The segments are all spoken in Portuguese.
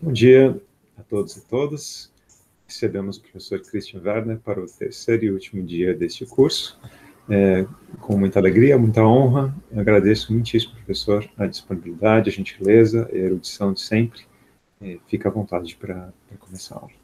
Bom dia a todos e todas. Recebemos o professor Christian Werner para o terceiro e último dia deste curso. Com muita alegria, muita honra. Eu agradeço muitíssimo, professor, a disponibilidade, a gentileza e a erudição de sempre. Fica à vontade para começar a aula.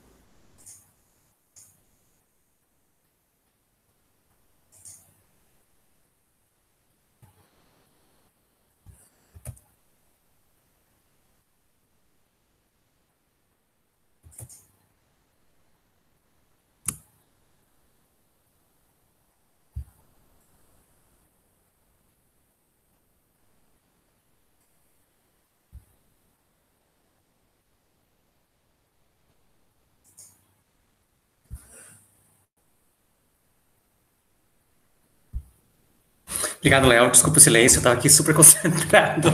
Obrigado, Léo. Desculpa o silêncio, eu estava aqui super concentrado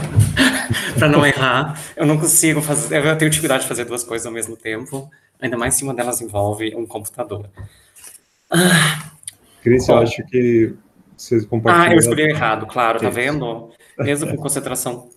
para não errar. Eu não consigo fazer, eu tenho dificuldade de fazer duas coisas ao mesmo tempo, ainda mais se uma delas envolve um computador. Christian, eu acho que vocês compartilham... eu escolhi errado, claro, tá vendo? Mesmo com concentração.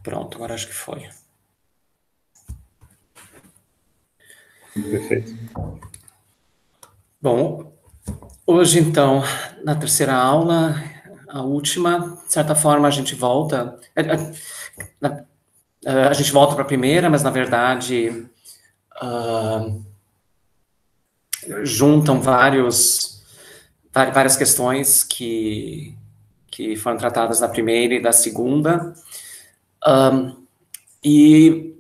Pronto, agora acho que foi. Perfeito. Bom, hoje, então, na terceira aula, a última, de certa forma, a gente volta... a gente volta para a primeira, mas, na verdade, juntam várias questões que foram tratadas na primeira e da segunda, e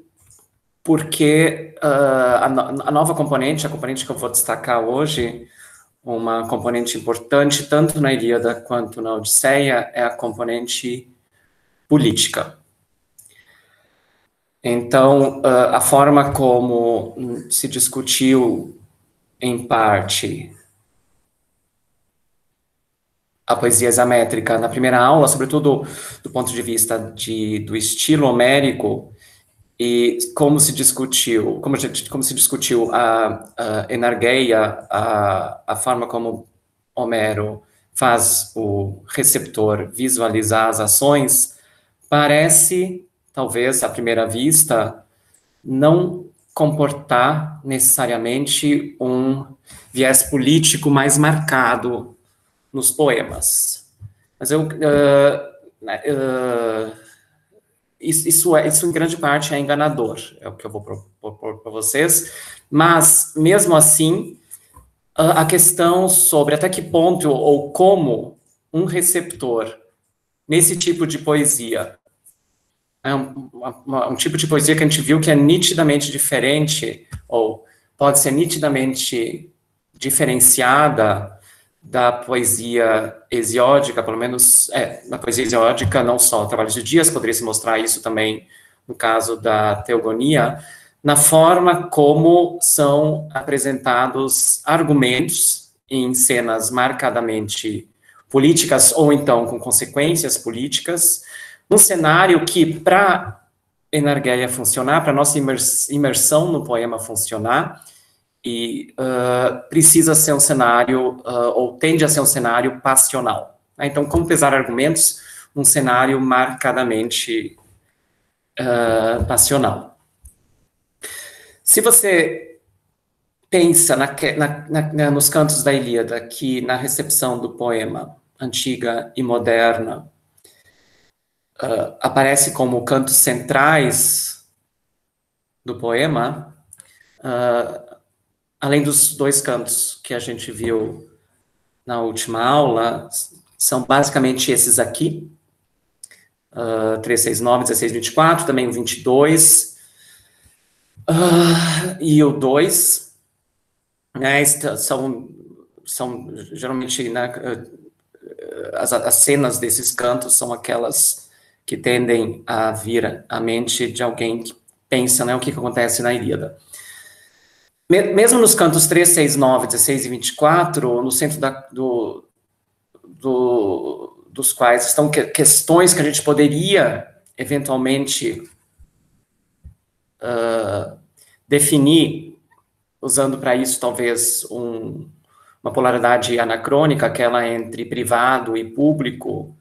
porque a nova componente, a componente que eu vou destacar hoje, uma componente importante tanto na Ilíada quanto na Odisseia, é a componente política. Então, a forma como se discutiu, em parte, a poesia hexamétrica na primeira aula, sobretudo do ponto de vista do estilo homérico, e como se discutiu a enargeia, a forma como Homero faz o receptor visualizar as ações, parece, talvez, à primeira vista, não comportar necessariamente um viés político mais marcado nos poemas. Mas isso em grande parte é enganador, é o que eu vou propor para vocês, mas, mesmo assim, a questão sobre até que ponto ou como um receptor nesse tipo de poesia, é um tipo de poesia que a gente viu que é nitidamente diferente, ou pode ser nitidamente diferenciada da poesia hesiódica, pelo menos, na poesia hesiódica, não só Trabalhos de Dias, poderia se mostrar isso também no caso da Teogonia, na forma como são apresentados argumentos em cenas marcadamente políticas, ou então com consequências políticas, num cenário que, para Enargeia funcionar, para nossa imersão no poema funcionar, e precisa ser um cenário, ou tende a ser um cenário passional. Né? Então, como pesar argumentos, um cenário marcadamente passional. Se você pensa nos cantos da Ilíada, que na recepção do poema antiga e moderna aparece como cantos centrais do poema, além dos dois cantos que a gente viu na última aula, são basicamente esses aqui, 369, 1624, também o 22, e o 2, né, são geralmente, né, as cenas desses cantos são aquelas que tendem a vir à mente de alguém que pensa, né, o que acontece na Ilíada. Mesmo nos cantos 3, 6, 9, 16 e 24, no centro dos quais estão questões que a gente poderia, eventualmente, definir, usando para isso talvez uma polaridade anacrônica, aquela entre privado e público,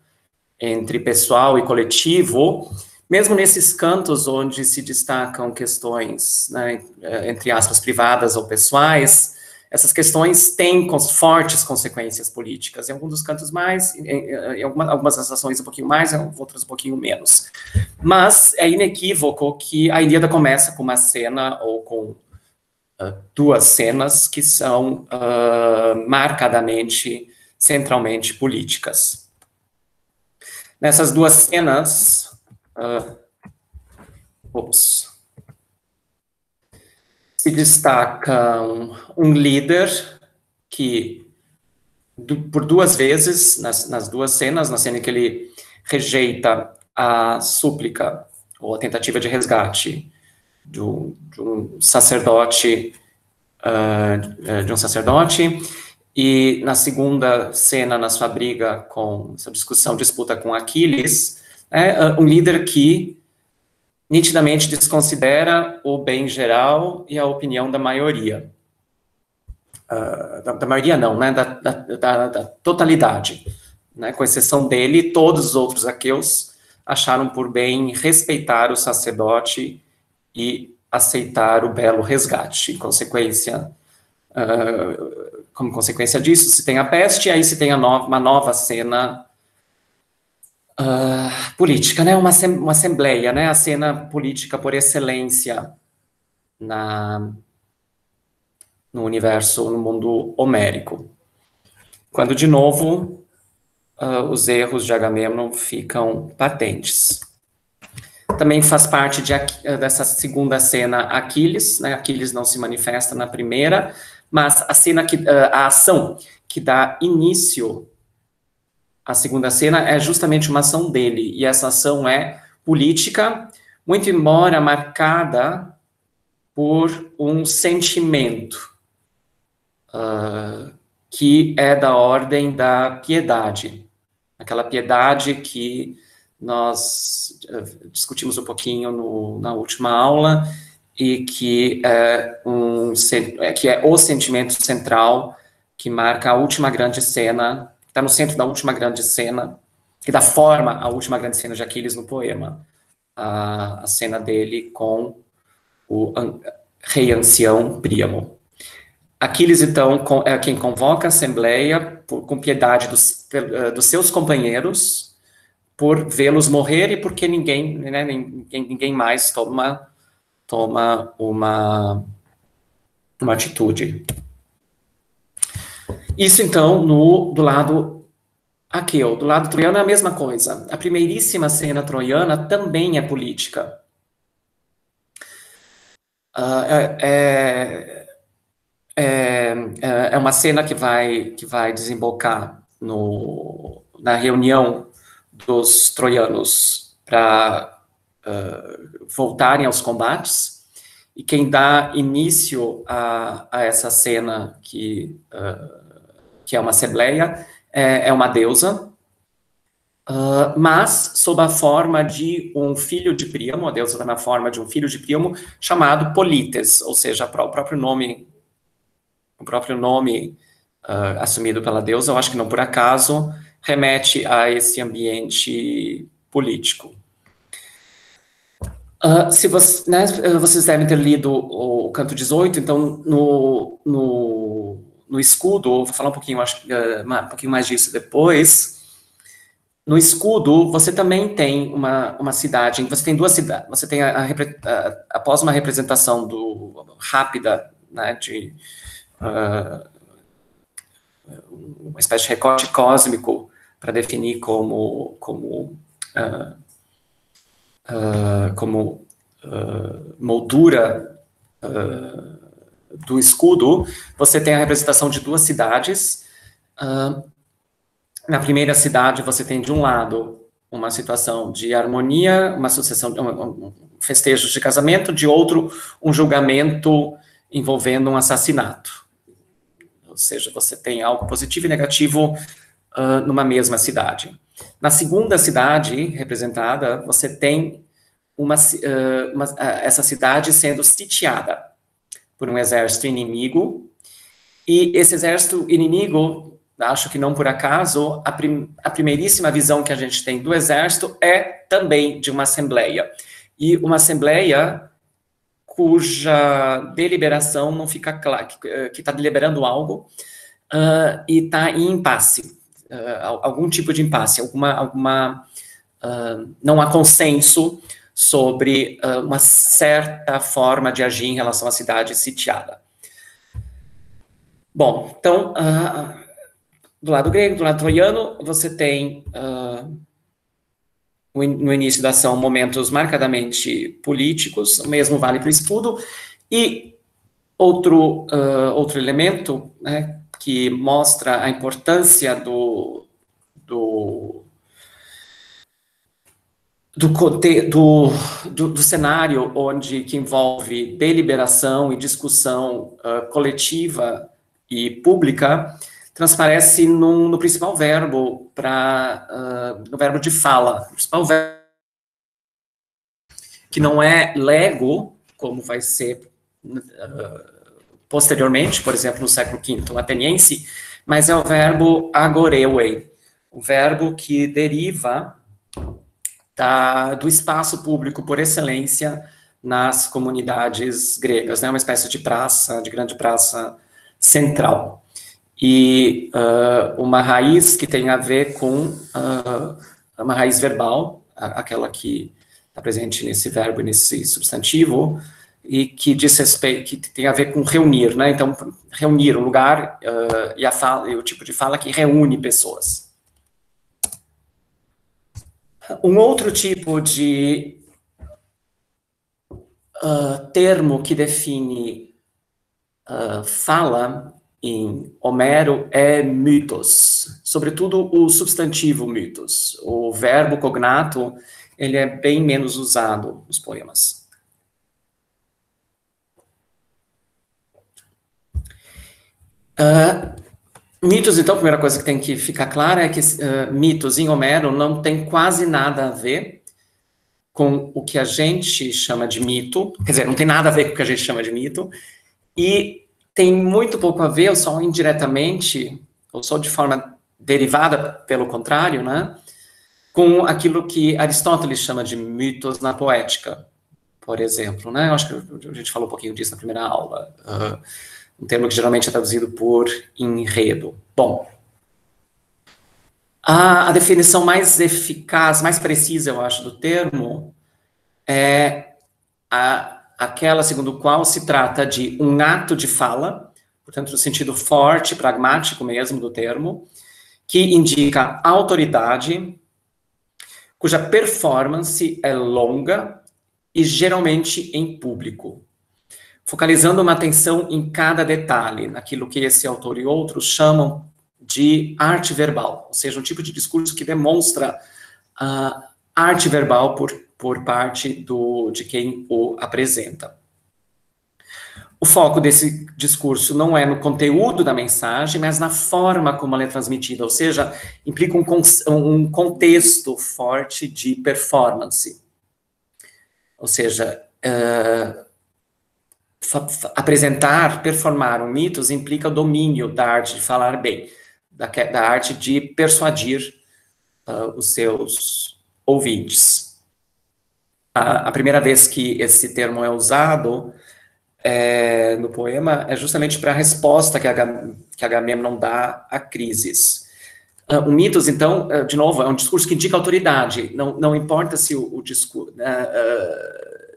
entre pessoal e coletivo, mesmo nesses cantos onde se destacam questões, né, entre aspas, privadas ou pessoais, essas questões têm fortes consequências políticas. Em alguns dos cantos mais, em algumas ações um pouquinho mais, em outras um pouquinho menos. Mas é inequívoco que a Ilíada começa com uma cena, ou com duas cenas, que são marcadamente, centralmente políticas. Nessas duas cenas, se destaca um líder que, por duas vezes, nas duas cenas, na cena em que ele rejeita a súplica, ou a tentativa de resgate de um sacerdote, e na segunda cena, na sua briga sua disputa com Aquiles, um líder que nitidamente desconsidera o bem geral e a opinião da maioria. Da maioria não, né, da totalidade. Né, com exceção dele, todos os outros aqueus acharam por bem respeitar o sacerdote e aceitar o belo resgate. Como consequência disso, se tem a peste, e aí se tem uma nova cena política, né, uma assembleia, né, a cena política por excelência no universo, no mundo homérico. Quando, de novo, os erros de Agamemnon ficam patentes. Também faz parte dessa segunda cena Aquiles, né, Aquiles não se manifesta na primeira, mas a ação que dá início à segunda cena é justamente uma ação dele, e essa ação é política, muito embora marcada por um sentimento que é da ordem da piedade, aquela piedade que nós discutimos um pouquinho na última aula, e que é o sentimento central que marca a última grande cena, está no centro da última grande cena, que dá forma à última grande cena de Aquiles no poema, a cena dele com o rei ancião Príamo. Aquiles, então, é quem convoca a assembleia com piedade dos seus companheiros, por vê-los morrer e porque ninguém mais toma uma atitude. Isso, então, do lado aqueu. Do lado troiano é a mesma coisa. A primeiríssima cena troiana também é política. É uma cena que vai desembocar na reunião dos troianos para voltarem aos combates, e quem dá início a essa cena, que é uma assembleia, é uma deusa, mas sob a forma de um filho de Príamo. A deusa está na forma de um filho de Príamo chamado Polítes, ou seja, o próprio nome assumido pela deusa, eu acho que não por acaso, remete a esse ambiente político. Vocês devem ter lido o canto 18, então no escudo, vou falar um pouquinho mais disso depois. No escudo, você também tem uma cidade, você tem duas cidades, você tem após uma representação rápida, né, de uma espécie de recorte cósmico para definir como moldura do escudo, você tem a representação de duas cidades. Na primeira cidade, você tem, de um lado, uma situação de harmonia, uma sucessão de festejos de casamento, de outro, um julgamento envolvendo um assassinato. Ou seja, você tem algo positivo e negativo numa mesma cidade. Na segunda cidade representada, você tem essa cidade sendo sitiada por um exército inimigo, e esse exército inimigo, acho que não por acaso, a primeiríssima visão que a gente tem do exército é também de uma assembleia, e uma assembleia cuja deliberação não fica clara, que está deliberando algo e está em impasse, algum tipo de impasse, não há consenso sobre uma certa forma de agir em relação à cidade sitiada. Bom, então, do lado grego, do lado troiano, você tem, no início da ação, momentos marcadamente políticos, o mesmo vale para o escudo, e outro elemento, né, que mostra a importância do cenário que envolve deliberação e discussão coletiva e pública, transparece no principal verbo, no verbo de fala, o principal verbo, que não é lego, como vai ser posteriormente, por exemplo, no século V ateniense, mas é o verbo agoreuei, o verbo que deriva do espaço público por excelência nas comunidades gregas, né, uma espécie de praça, de grande praça central. E uma raiz que tem a ver com uma raiz verbal, aquela que está presente nesse verbo e nesse substantivo, e que diz respeito, que tem a ver com reunir, né? Então, reunir um lugar e o tipo de fala que reúne pessoas. Um outro tipo de termo que define fala em Homero é mythos, sobretudo o substantivo mythos. O verbo cognato, ele é bem menos usado nos poemas. Mitos, então, a primeira coisa que tem que ficar clara é que mitos em Homero não tem quase nada a ver com o que a gente chama de mito, quer dizer, não tem nada a ver com o que a gente chama de mito, e tem muito pouco a ver, ou só indiretamente, ou só de forma derivada, pelo contrário, né, com aquilo que Aristóteles chama de mitos na poética, por exemplo, né, eu acho que a gente falou um pouquinho disso na primeira aula, um termo que geralmente é traduzido por enredo. Bom, a definição mais eficaz, mais precisa, eu acho, do termo é aquela segundo o qual se trata de um ato de fala, portanto, no sentido forte, pragmático mesmo do termo, que indica autoridade, cuja performance é longa e geralmente em público, focalizando uma atenção em cada detalhe, naquilo que esse autor e outros chamam de arte verbal, ou seja, um tipo de discurso que demonstra arte verbal por parte de quem o apresenta. O foco desse discurso não é no conteúdo da mensagem, mas na forma como ela é transmitida, ou seja, implica um contexto forte de performance. Ou seja, performar um mitos implica o domínio da arte de falar bem, da arte de persuadir os seus ouvintes. A primeira vez que esse termo é usado no poema é justamente para a resposta que Agamemnon dá a Crises. O mitos, então, de novo, é um discurso que indica autoridade, não importa se o discurso,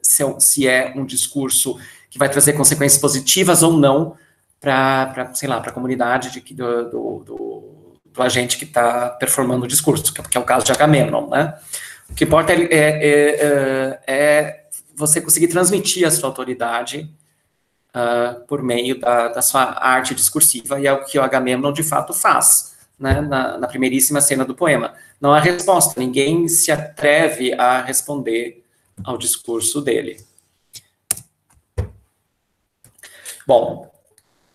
se é um discurso que vai trazer consequências positivas ou não para a comunidade do agente que está performando o discurso, que é o caso de Agamemnon, né? O que importa é você conseguir transmitir a sua autoridade por meio da sua arte discursiva, e é o que o Agamemnon de fato faz, né, na primeiríssima cena do poema. Não há resposta, ninguém se atreve a responder ao discurso dele. Bom,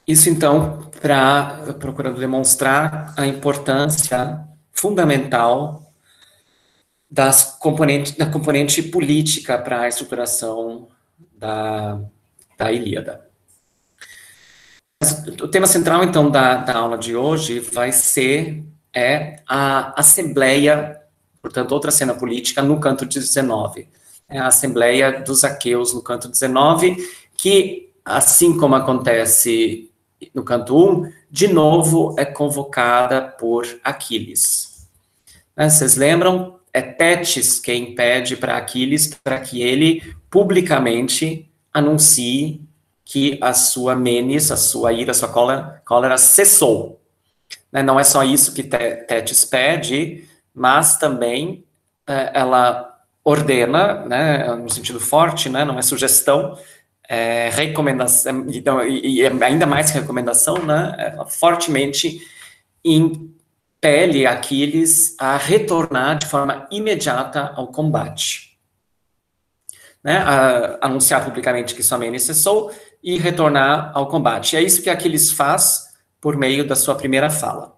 isso então procurando demonstrar a importância fundamental da componente política para a estruturação da Ilíada. O tema central, então, da aula de hoje vai ser a Assembleia, portanto, outra cena política, no canto 19. É a Assembleia dos Aqueus no canto 19, que, assim como acontece no canto 1, de novo é convocada por Aquiles. Vocês lembram? É Tétis quem pede para Aquiles para que ele publicamente anuncie que a sua menis, a sua ira, a sua cólera cessou. Não é só isso que Tétis pede, mas também ela ordena, né, no sentido forte, né, não é sugestão, recomendação, e ainda mais que recomendação, né, ela fortemente impele Aquiles a retornar de forma imediata ao combate. Né, a anunciar publicamente que sua menis cessou e retornar ao combate. É isso que Aquiles faz por meio da sua primeira fala.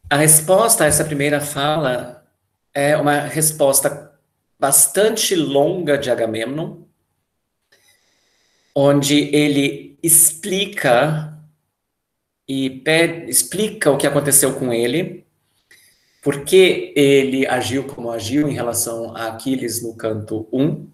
A resposta a essa primeira fala é uma resposta bastante longa de Agamemnon, onde ele explica o que aconteceu com ele, por que ele agiu como agiu em relação a Aquiles no canto 1,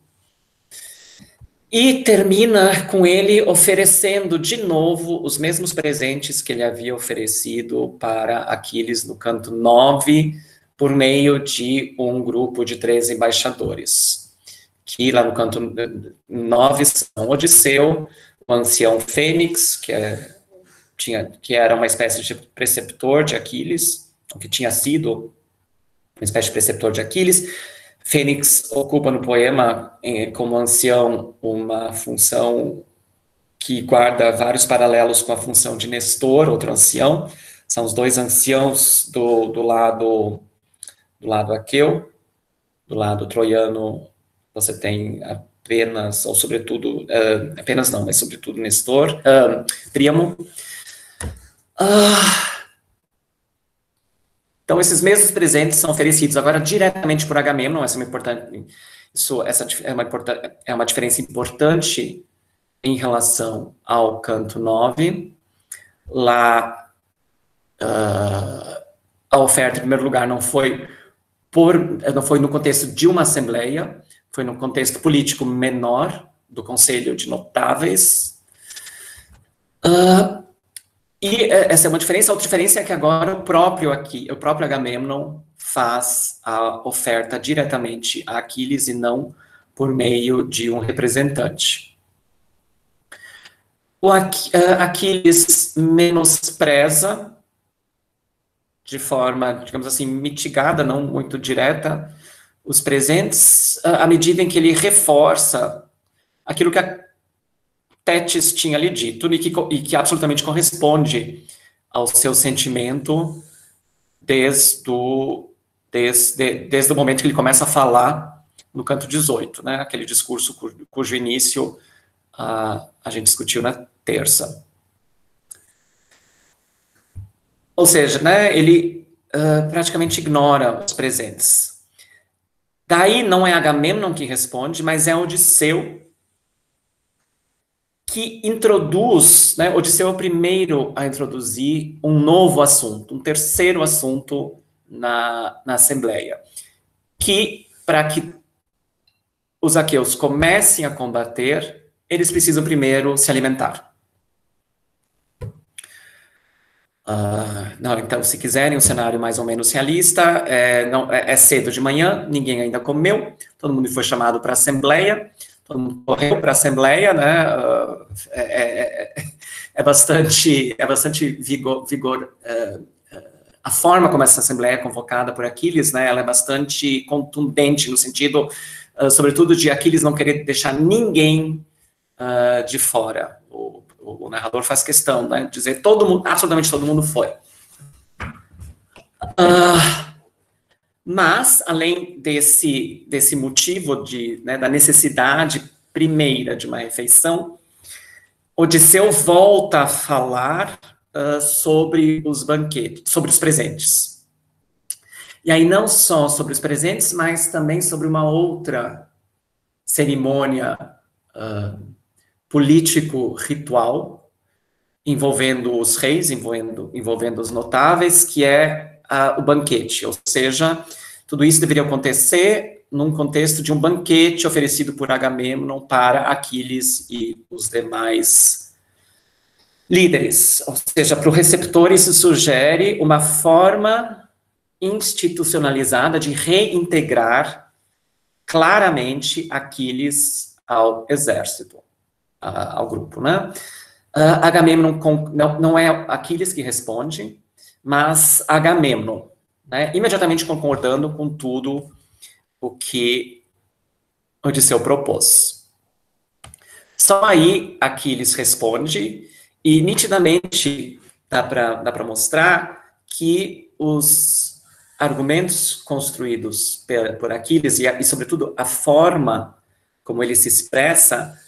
e termina com ele oferecendo de novo os mesmos presentes que ele havia oferecido para Aquiles no canto 9, por meio de um grupo de 13 embaixadores, que lá no canto 9 são Odisseu, o ancião Fênix, que era uma espécie de preceptor de Aquiles, que tinha sido uma espécie de preceptor de Aquiles. Fênix ocupa no poema, como ancião, uma função que guarda vários paralelos com a função de Nestor, outro ancião. São os dois anciãos do lado aqueu. Do lado troiano, você tem apenas, ou sobretudo, apenas não, mas sobretudo Nestor, Príamo. Então, esses mesmos presentes são oferecidos agora diretamente por Agamemnon. Essa é uma diferença importante em relação ao canto 9. Lá, a oferta, em primeiro lugar, não foi no contexto de uma assembleia, foi no contexto político menor do Conselho de Notáveis. E essa é uma diferença. A outra diferença é que agora o próprio Agamemnon faz a oferta diretamente a Aquiles e não por meio de um representante. O Aquiles menospreza, de forma, digamos assim, mitigada, não muito direta, os presentes, à medida em que ele reforça aquilo que a Tétis tinha lhe dito e que absolutamente corresponde ao seu sentimento desde o momento que ele começa a falar no canto 18, né, aquele discurso cujo início a gente discutiu na terça. Ou seja, né, ele praticamente ignora os presentes. Daí não é Agamemnon que responde, mas é Odisseu que introduz, né, Odisseu é o primeiro a introduzir um novo assunto, um terceiro assunto na Assembleia, que, para que os aqueus comecem a combater, eles precisam primeiro se alimentar. Então, se quiserem um cenário mais ou menos realista, é cedo de manhã, ninguém ainda comeu, todo mundo foi chamado para a Assembleia, todo mundo correu para a Assembleia, né? É bastante vigor. A forma como essa Assembleia é convocada por Aquiles, né? Ela é bastante contundente no sentido, sobretudo, de Aquiles não querer deixar ninguém de fora. O narrador faz questão, né? De dizer absolutamente todo mundo foi. Mas, além desse motivo da necessidade primeira de uma refeição, Odisseu volta a falar sobre os banquetes, sobre os presentes. E aí não só sobre os presentes, mas também sobre uma outra cerimônia político-ritual, envolvendo os reis, envolvendo os notáveis, que é o banquete, ou seja, tudo isso deveria acontecer num contexto de um banquete oferecido por Agamemnon para Aquiles e os demais líderes. Ou seja, para o receptor isso sugere uma forma institucionalizada de reintegrar claramente Aquiles ao exército, ao grupo, né? Agamemnon, não é Aquiles que responde, mas Agamemnon, né, imediatamente concordando com tudo o que Odisseu propôs. Só aí Aquiles responde, e nitidamente dá para mostrar que os argumentos construídos por Aquiles, e sobretudo a forma como ele se expressa,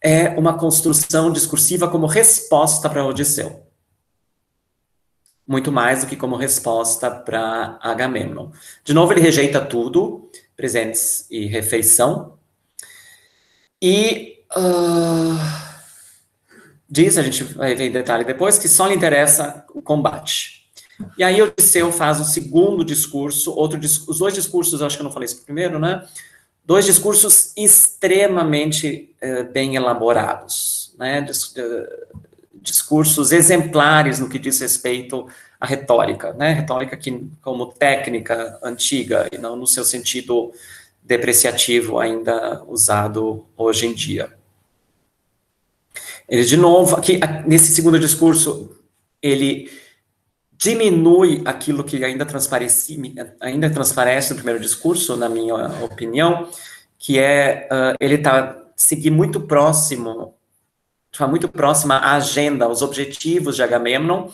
é uma construção discursiva como resposta para Odisseu. Muito mais do que como resposta para Agamemnon. De novo, ele rejeita tudo, presentes e refeição, e diz, a gente vai ver em detalhe depois, que só lhe interessa o combate. E aí Odisseu faz um segundo discurso, os dois discursos, eu acho que eu não falei isso primeiro, né? Dois discursos extremamente bem elaborados, né? Discursos exemplares no que diz respeito à retórica, né? Retórica que, como técnica antiga, e não no seu sentido depreciativo ainda usado hoje em dia. Ele, de novo, aqui, nesse segundo discurso, ele diminui aquilo que ainda transparece no primeiro discurso, na minha opinião, que é ele seguir muito próximo, de forma muito próxima à agenda, aos objetivos de Agamemnon,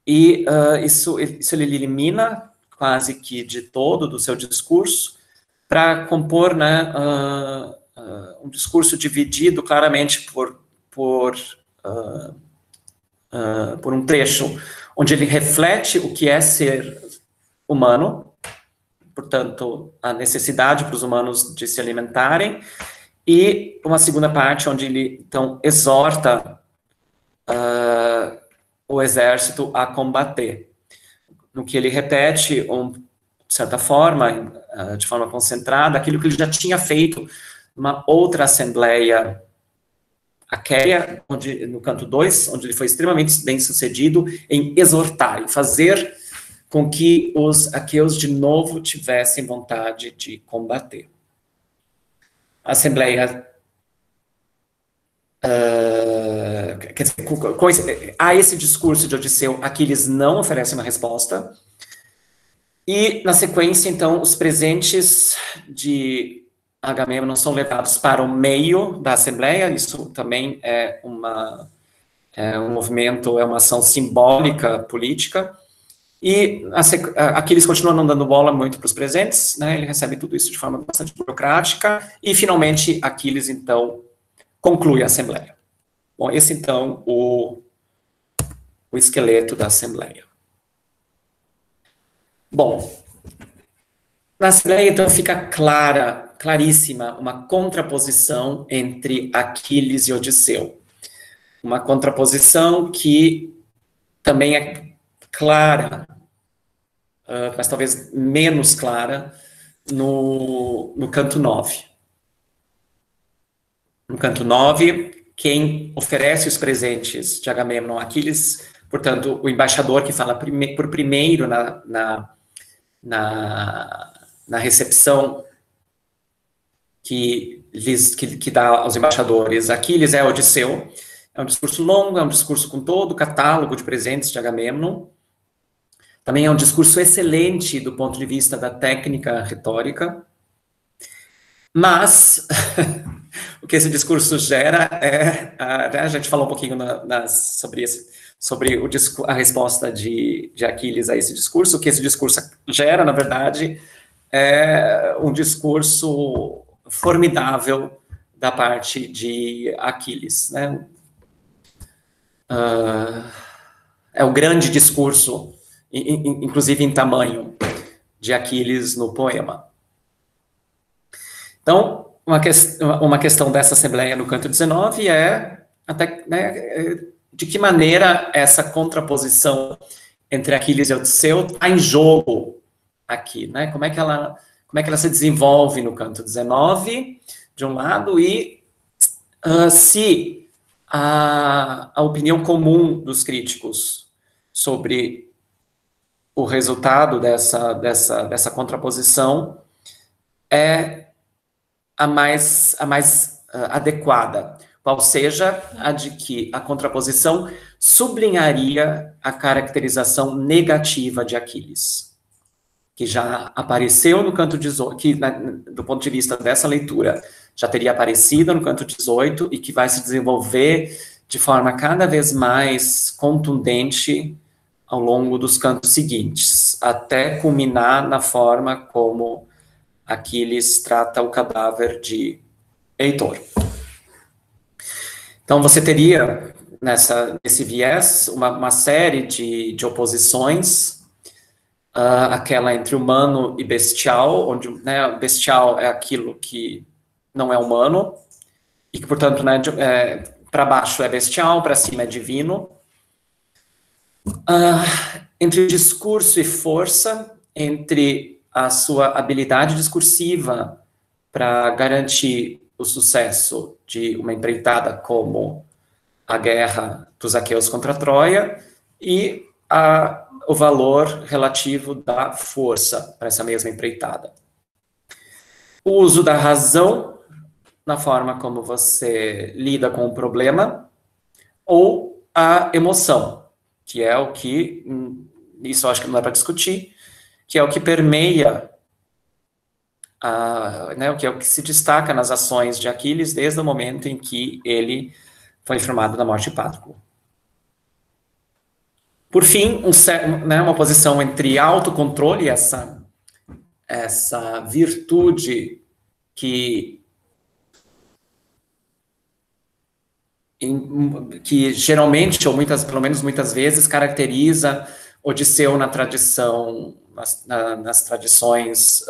e isso ele elimina quase que de todo do seu discurso, para compor, né, um discurso dividido claramente por um trecho onde ele reflete o que é ser humano, portanto, a necessidade para os humanos de se alimentarem, e uma segunda parte onde ele, então, exorta o exército a combater, no que ele repete, de certa forma, de forma concentrada, aquilo que ele já tinha feito numa outra assembleia aquéia, no canto 2, onde ele foi extremamente bem sucedido em exortar, em fazer com que os aqueus de novo tivessem vontade de combater. A assembleia, quer dizer, a esse discurso de Odisseu, Aquiles não oferece uma resposta, e na sequência, então, os presentes de Agamemnon são levados para o meio da Assembleia. Isso também é um movimento, é uma ação simbólica, política, e Aquiles continua não dando bola muito para os presentes, né? Ele recebe tudo isso de forma bastante burocrática, e finalmente Aquiles, então, conclui a Assembleia. Bom, esse, então, o esqueleto da Assembleia. Bom, na Assembleia, então, fica claríssima uma contraposição entre Aquiles e Odisseu. Uma contraposição que também é clara, mas talvez menos clara, no canto 9. No canto 9, quem oferece os presentes de Agamemnon a Aquiles, portanto, o embaixador que fala por primeiro na recepção que dá aos embaixadores Aquiles é Odisseu. É um discurso longo, é um discurso com todo o catálogo de presentes de Agamemnon. Também é um discurso excelente do ponto de vista da técnica retórica. Mas o que esse discurso gera a gente falou um pouquinho sobre a resposta de Aquiles a esse discurso. O que esse discurso gera, na verdade, é um discurso formidável da parte de Aquiles, né? É o grande discurso inclusive em tamanho, de Aquiles no poema. Então, uma questão dessa assembleia no canto 19 é até, né, de que maneira essa contraposição entre Aquiles e Odisseu está em jogo aqui, né? Como é que ela se desenvolve no canto 19, de um lado, e se a opinião comum dos críticos sobre o resultado dessa contraposição é a mais adequada, qual seja a de que a contraposição sublinharia a caracterização negativa de Aquiles, que já apareceu no canto 18, que do ponto de vista dessa leitura, já teria aparecido no canto 18 e que vai se desenvolver de forma cada vez mais contundente ao longo dos cantos seguintes, até culminar na forma como Aquiles trata o cadáver de Heitor. Então, você teria, nesse viés, uma série de oposições, aquela entre humano e bestial, onde, né, bestial é aquilo que não é humano, e que, portanto, né, para baixo é bestial, para cima é divino. Entre discurso e força, entre a sua habilidade discursiva para garantir o sucesso de uma empreitada como a guerra dos aqueus contra Troia e o valor relativo da força para essa mesma empreitada. O uso da razão na forma como você lida com o problema, ou a emoção, que é o que, isso eu acho que não é para discutir, que é o que permeia, né, o que se destaca nas ações de Aquiles desde o momento em que ele foi informado da morte de Patroclo. Por fim, uma posição entre autocontrole, essa virtude que geralmente, ou pelo menos muitas vezes, caracteriza Odisseu na tradição, nas tradições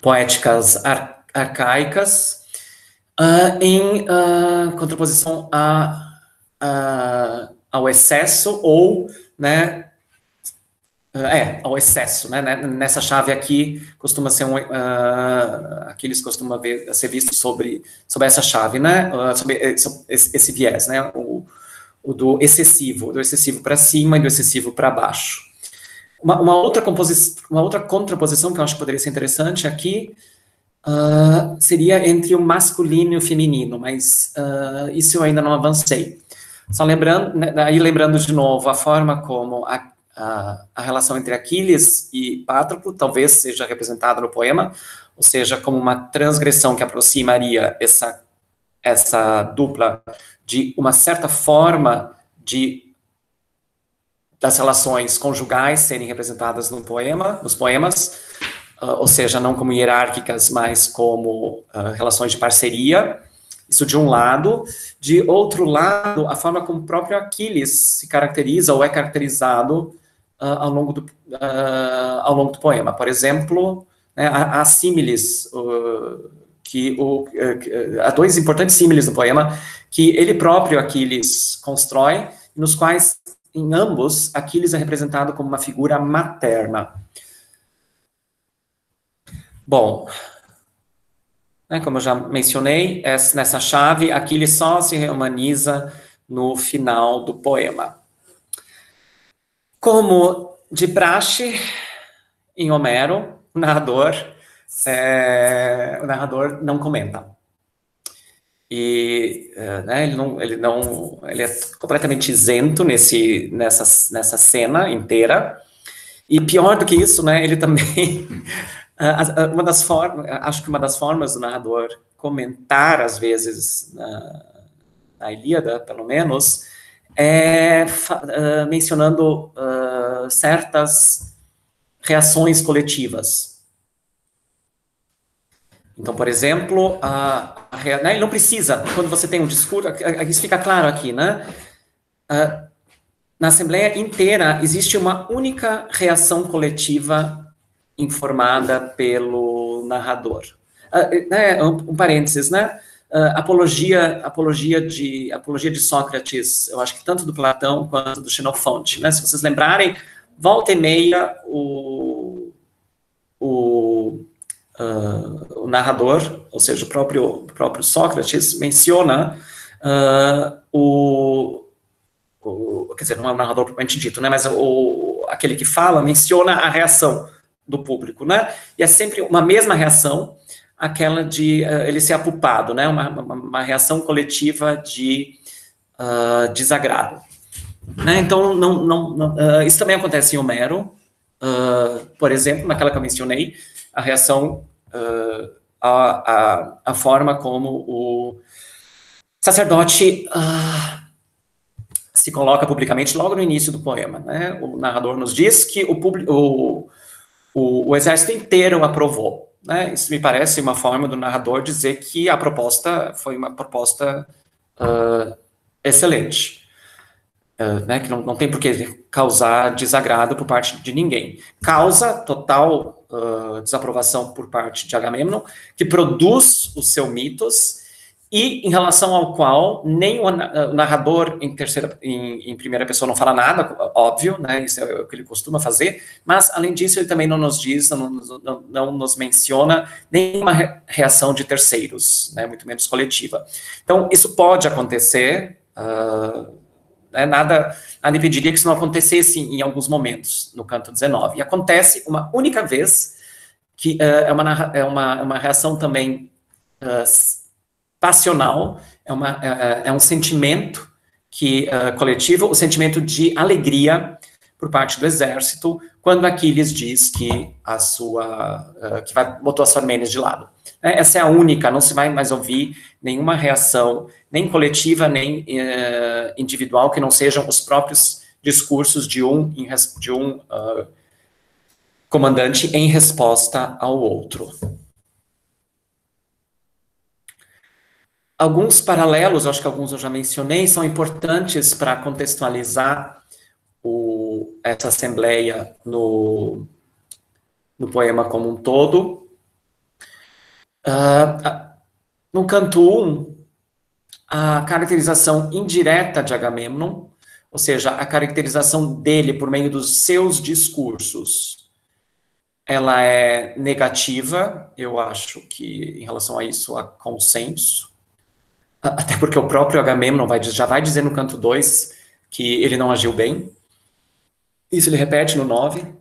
poéticas arcaicas, em contraposição ao excesso, ou, né, ao excesso, né, nessa chave aqui, costuma ser Aquiles costuma ser visto sobre essa chave, né, sobre esse viés, né, o do excessivo para cima e do excessivo para baixo. Uma outra contraposição que eu acho que poderia ser interessante aqui seria entre o masculino e o feminino, mas isso eu ainda não avancei. Só lembrando de novo a forma como a relação entre Aquiles e Patroclo talvez seja representada no poema, ou seja, como uma transgressão que aproximaria essa dupla de uma certa forma das relações conjugais serem representadas nos poemas, ou seja, não como hierárquicas, mas como relações de parceria. Isso de um lado. De outro lado, a forma como o próprio Aquiles se caracteriza ou é caracterizado ao longo do poema. Por exemplo, né, há símiles, há dois importantes símiles no poema que ele próprio, Aquiles, constrói, nos quais, em ambos, Aquiles é representado como uma figura materna. Bom, como eu já mencionei, nessa chave, Aquiles só se humaniza no final do poema. Como de praxe, em Homero, o narrador não comenta. E né, ele é completamente isento nessa cena inteira. E pior do que isso, né, ele também... acho que uma das formas do narrador comentar, às vezes, na Ilíada, pelo menos, é mencionando certas reações coletivas. Então, por exemplo, né, ele não precisa, quando você tem um discurso, isso fica claro aqui, né? na Assembleia inteira existe uma única reação coletiva informada pelo narrador. Um parênteses, né? Apologia de Sócrates, eu acho que tanto do Platão quanto do Xenofonte, né? Se vocês lembrarem, volta e meia o narrador, ou seja, o próprio Sócrates, menciona quer dizer, não é o narrador propriamente dito, né, mas aquele que fala menciona a reação do público, né, e é sempre uma mesma reação, aquela de ele ser apupado, né, uma reação coletiva de desagrado. Né, então, isso também acontece em Homero, por exemplo, naquela que eu mencionei, a reação, a forma como o sacerdote se coloca publicamente logo no início do poema, né? O narrador nos diz que o exército inteiro aprovou, né? Isso me parece uma forma do narrador dizer que a proposta foi uma proposta excelente, né? Que não tem por que causar desagrado por parte de ninguém. Causa total desaprovação por parte de Agamemnon, que produz o seu mitos, e em relação ao qual nem o narrador em primeira pessoa não fala nada, óbvio, né, isso é o que ele costuma fazer, mas, além disso, ele também não nos diz, não nos menciona nenhuma reação de terceiros, né, muito menos coletiva. Então, isso pode acontecer, nada impediria que isso não acontecesse em alguns momentos, no canto 19. E acontece uma única vez, que é uma reação também passional, é um sentimento coletivo, o sentimento de alegria por parte do exército, quando Aquiles diz que botou as Armênias de lado. Essa é a única, não se vai mais ouvir nenhuma reação, nem coletiva, nem individual, que não sejam os próprios discursos de um comandante em resposta ao outro. Alguns paralelos, acho que alguns eu já mencionei, são importantes para contextualizar essa assembleia no poema como um todo. No canto 1, a caracterização indireta de Agamemnon, ou seja, a caracterização dele por meio dos seus discursos, ela é negativa, eu acho que em relação a isso há consenso. Até porque o próprio Agamemnon já vai dizer no canto 2 que ele não agiu bem. Isso ele repete no 9.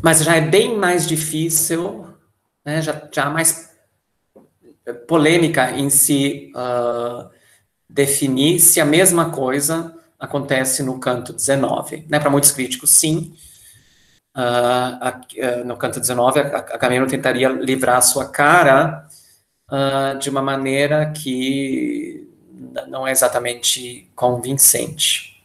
Mas já é bem mais difícil, né, já há mais polêmica em se definir se a mesma coisa acontece no canto 19. Né, para muitos críticos, sim. No canto 19, Agamemnon tentaria livrar a sua cara de uma maneira que não é exatamente convincente.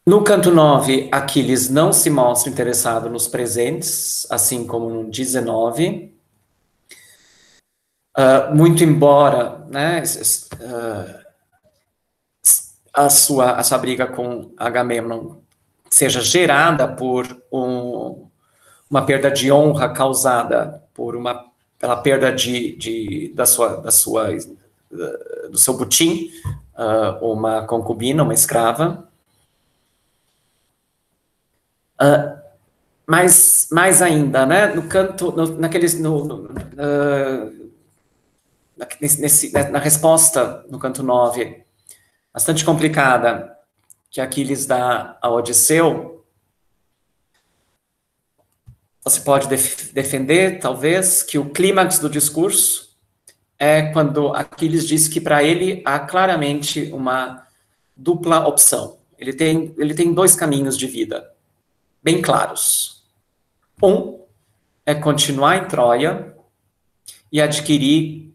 No canto 9, Aquiles não se mostra interessado nos presentes, assim como no 19. Muito embora, né, a sua briga com Agamemnon seja gerada por uma perda de honra causada pela perda do seu butim, uma concubina, uma escrava. Mas mais ainda, né, na resposta no canto 9, bastante complicada, que Aquiles dá a Odisseu, você pode defender, talvez, que o clímax do discurso é quando Aquiles diz que para ele há claramente uma dupla opção. Ele tem dois caminhos de vida bem claros. Um é continuar em Troia e adquirir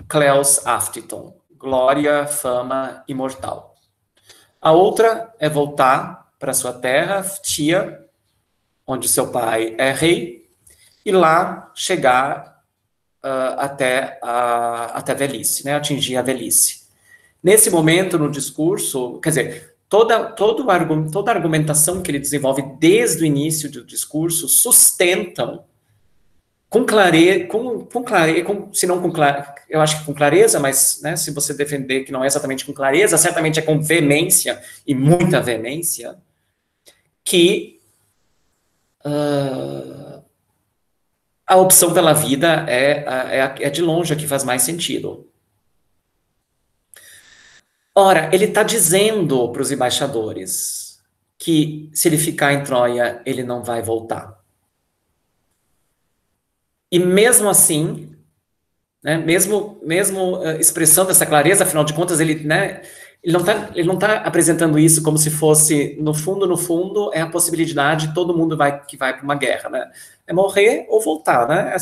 Cleos Aftiton, glória, fama imortal. A outra é voltar para sua terra, Phtía, onde seu pai é rei, e lá chegar até a velhice, né, atingir a velhice. Nesse momento, no discurso, quer dizer, toda a argumentação que ele desenvolve desde o início do discurso sustentam com clareza, se não com clareza, eu acho que com clareza, mas, né, se você defender que não é exatamente com clareza, certamente é com veemência, e muita veemência, que a opção pela vida é de longe a que faz mais sentido. Ora, ele está dizendo para os embaixadores que se ele ficar em Troia, ele não vai voltar. E mesmo assim, né, mesmo expressando essa clareza, afinal de contas, ele não tá apresentando isso como se fosse, no fundo, é a possibilidade de todo mundo que vai para uma guerra, né? É morrer ou voltar, né?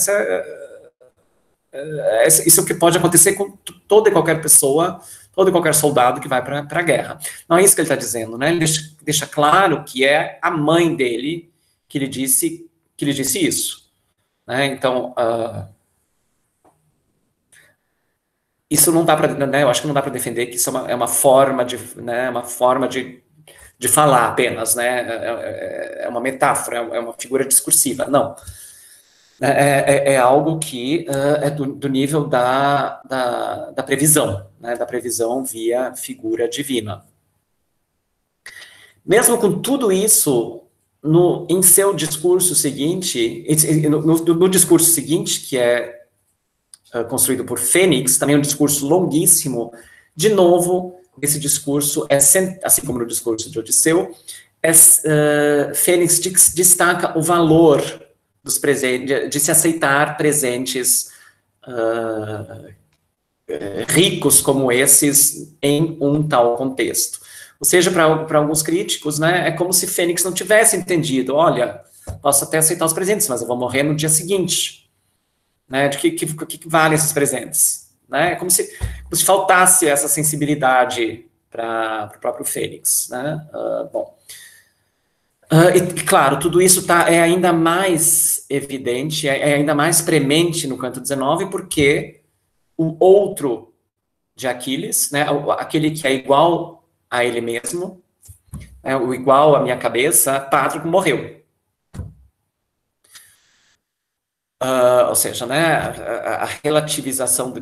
Isso é o que pode acontecer com toda e qualquer pessoa, todo e qualquer soldado que vai para a guerra. Não é isso que ele está dizendo, né? Ele deixa claro que é a mãe dele que lhe disse isso. Né? Então, isso não dá para, né, eu acho que não dá para defender que isso é uma forma de falar apenas, né? É uma metáfora, é uma figura discursiva. Não. É algo que é do nível da previsão, né? Da previsão via figura divina. Mesmo com tudo isso, em seu discurso seguinte, no discurso seguinte, que é construído por Fênix, também um discurso longuíssimo, de novo, esse discurso, assim como no discurso de Odisseu, Fênix destaca o valor dos presentes, de se aceitar presentes ricos como esses em um tal contexto. Ou seja, para alguns críticos, né, é como se Fênix não tivesse entendido, olha, posso até aceitar os presentes, mas eu vou morrer no dia seguinte. Né, de que vale esses presentes? Né? É como se faltasse essa sensibilidade para o próprio Fênix. Né? E claro, tudo isso é ainda mais evidente, é ainda mais premente no canto 19, porque o outro de Aquiles, né, aquele que é igual a ele mesmo, o igual à minha cabeça, Patroclo morreu. Ou seja, né, a relativização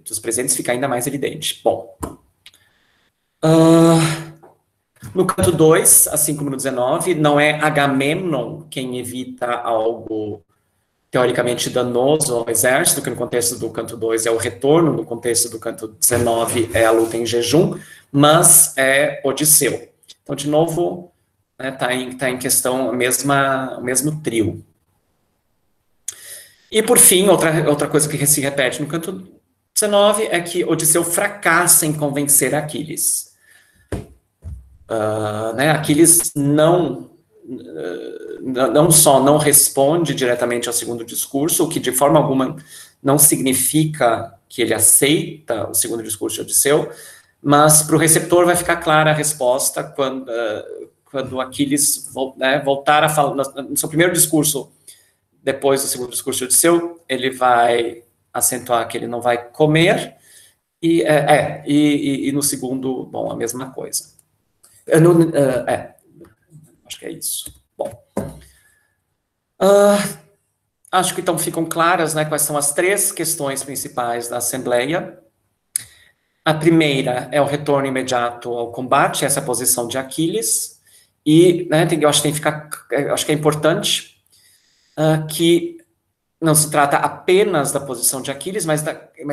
dos presentes fica ainda mais evidente. Bom, no canto 2, assim como no 19, não é Agamemnon quem evita algo teoricamente danoso ao exército, que no contexto do canto 2 é o retorno, no contexto do canto 19 é a luta em jejum, mas é Odisseu. Então, de novo, né, tá em questão o mesmo trio. E, por fim, outra coisa que se repete no canto 19 é que Odisseu fracassa em convencer Aquiles. Né, Aquiles não só não responde diretamente ao segundo discurso, o que de forma alguma não significa que ele aceita o segundo discurso de Odisseu, mas para o receptor vai ficar clara a resposta quando Aquiles voltar a falar, no seu primeiro discurso, depois do segundo discurso de Odisseu, ele vai acentuar que ele não vai comer, e no segundo, bom, a mesma coisa. Acho que é isso. Bom, acho que então ficam claras, né, quais são as três questões principais da Assembleia. A primeira é o retorno imediato ao combate, essa posição de Aquiles, e né, acho que é importante que não se trata apenas da posição de Aquiles, mas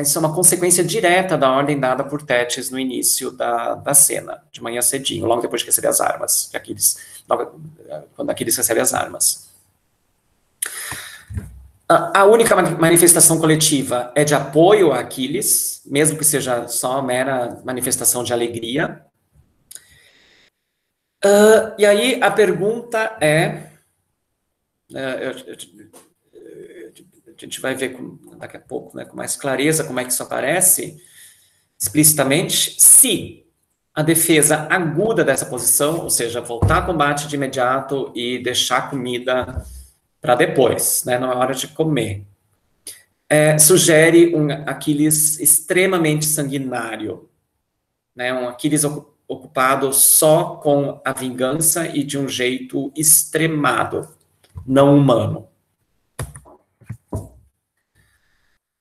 isso é uma consequência direta da ordem dada por Tétis no início da cena, de manhã cedinho, logo depois de receber as armas, quando Aquiles recebe as armas. A única manifestação coletiva é de apoio a Aquiles, mesmo que seja só uma mera manifestação de alegria. E aí a pergunta é... a gente vai ver daqui a pouco, né, com mais clareza como é que isso aparece explicitamente, se a defesa aguda dessa posição, ou seja, voltar ao combate de imediato e deixar comida para depois, né, não é hora de comer, sugere um Aquiles extremamente sanguinário, né? Um Aquiles ocupado só com a vingança e de um jeito extremado, não humano.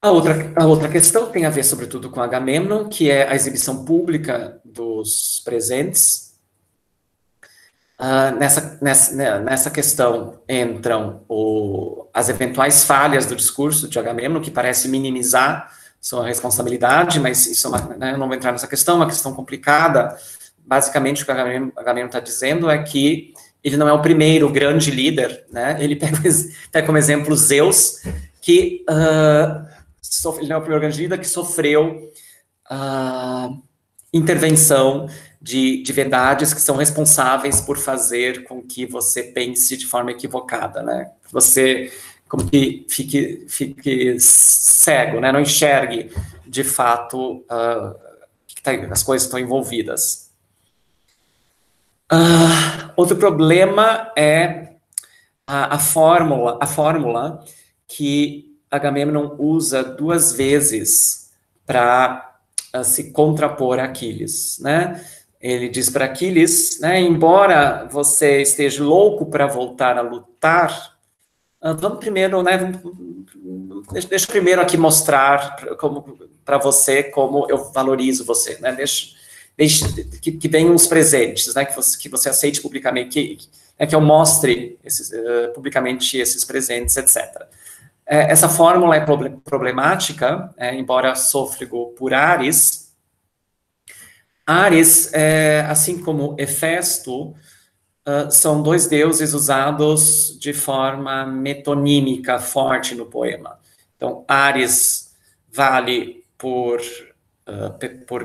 A outra questão tem a ver, sobretudo, com Agamemnon, que é a exibição pública dos presentes. Nessa questão entram as eventuais falhas do discurso de Agamemnon, que parece minimizar sua responsabilidade, mas isso eu não vou entrar nessa questão, uma questão complicada. Basicamente, o que Agamemnon está dizendo é que ele não é o primeiro grande líder, né? Ele pega como exemplo Zeus, que ele não é o primeiro grande líder que sofreu intervenção de divindades que são responsáveis por fazer com que você pense de forma equivocada, né? Você como que fique cego, né? Não enxergue de fato as coisas estão envolvidas. Outro problema é a fórmula que Agamemnon usa 2 vezes para se contrapor a Aquiles, né? Ele diz para Aquiles, né, embora você esteja louco para voltar a lutar, vamos primeiro, né, deixa eu primeiro aqui mostrar para você como eu valorizo você, né? Deixa que venham os presentes, né? Que você aceite publicamente, que eu mostre publicamente esses presentes, etc. Essa fórmula é problemática, embora sôfrego por Ares. Ares, assim como Hefesto, são 2 deuses usados de forma metonímica forte no poema. Então, Ares vale por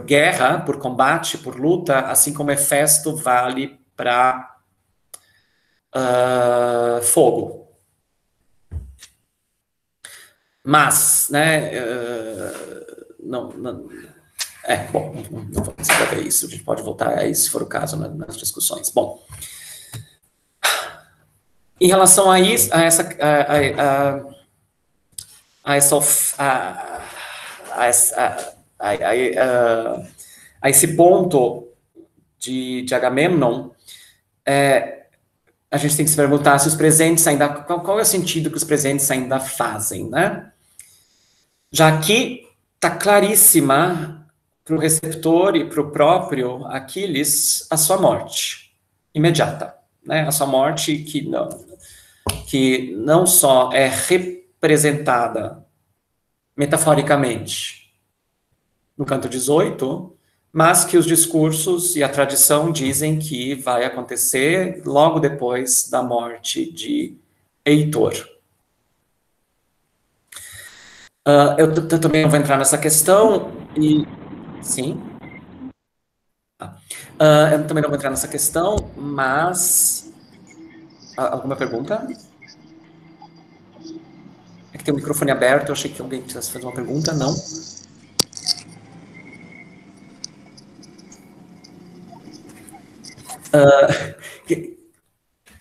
guerra, por combate, por luta, assim como Hefesto vale para fogo. Mas, né, não vou escrever isso, a gente pode voltar a isso, se for o caso, nas discussões. Bom, em relação a isso, a esse ponto de Agamemnon, a gente tem que se perguntar se os presentes ainda, qual é o sentido que os presentes ainda fazem, né? Já que está claríssima para o receptor e para o próprio Aquiles a sua morte imediata, né? A sua morte que não só é representada metaforicamente no canto 18, mas que os discursos e a tradição dizem que vai acontecer logo depois da morte de Heitor. Eu também não vou entrar nessa questão, sim. Eu também não vou entrar nessa questão, mas... Alguma pergunta? É que tem o microfone aberto, eu achei que alguém quisesse fazer uma pergunta, não?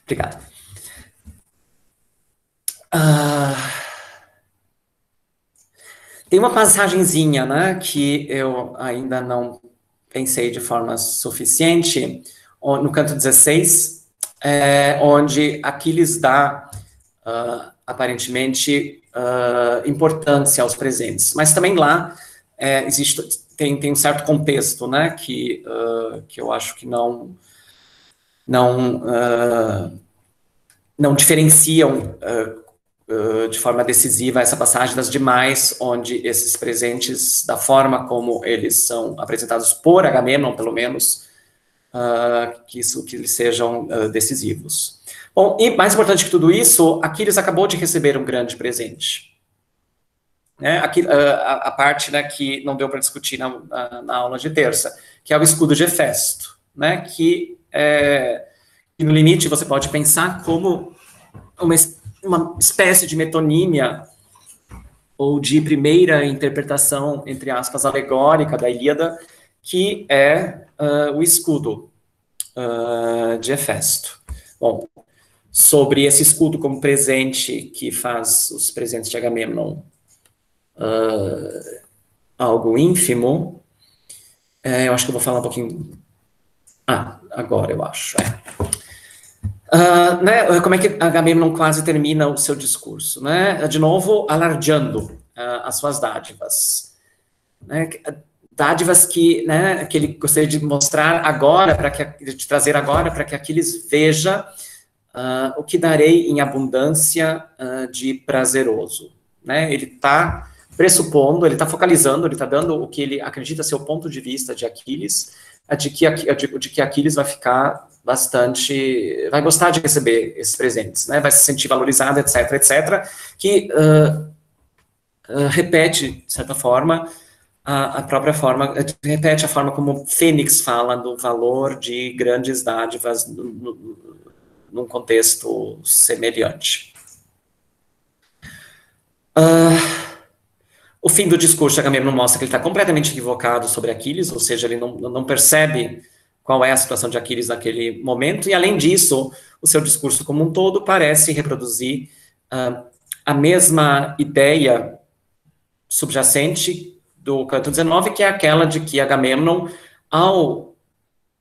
Obrigado. Tem uma passagenzinha, né, que eu ainda não pensei de forma suficiente, no canto 16, onde Aquiles dá, aparentemente, importância aos presentes. Mas também lá tem um certo contexto, né, que eu acho que não diferenciam de forma decisiva essa passagem das demais, onde esses presentes, da forma como eles são apresentados por Agamemnon, pelo menos, que eles sejam decisivos. Bom, e mais importante que tudo isso, Aquiles acabou de receber um grande presente. Né? A parte, né, que não deu para discutir na aula de terça, que é o escudo de Hefesto, né, que no limite você pode pensar como uma espécie de metonímia ou de primeira interpretação, entre aspas, alegórica da Ilíada, que é o escudo de Hefesto. Bom, sobre esse escudo como presente que faz os presentes de Agamemnon algo ínfimo. Eu acho que eu vou falar um pouquinho... agora eu acho. Né, como é que Agamemnon quase termina o seu discurso? Né? De novo, alardeando as suas dádivas. Né? Dádivas que ele gostaria de mostrar agora, de trazer agora, para que Aquiles veja o que darei em abundância de prazeroso. Né? Ele está pressupondo, ele está focalizando, ele está dando o que ele acredita ser o ponto de vista de Aquiles, de que Aquiles vai ficar bastante, vai gostar de receber esses presentes, né? Vai se sentir valorizado, etc, etc, que repete, de certa forma, a própria forma, repete a forma como Fênix fala do valor de grandes dádivas num contexto semelhante. O fim do discurso de Agamemnon mostra que ele está completamente equivocado sobre Aquiles, ou seja, ele não percebe qual é a situação de Aquiles naquele momento, e além disso, o seu discurso como um todo parece reproduzir a mesma ideia subjacente do canto 19, que é aquela de que Agamemnon, ao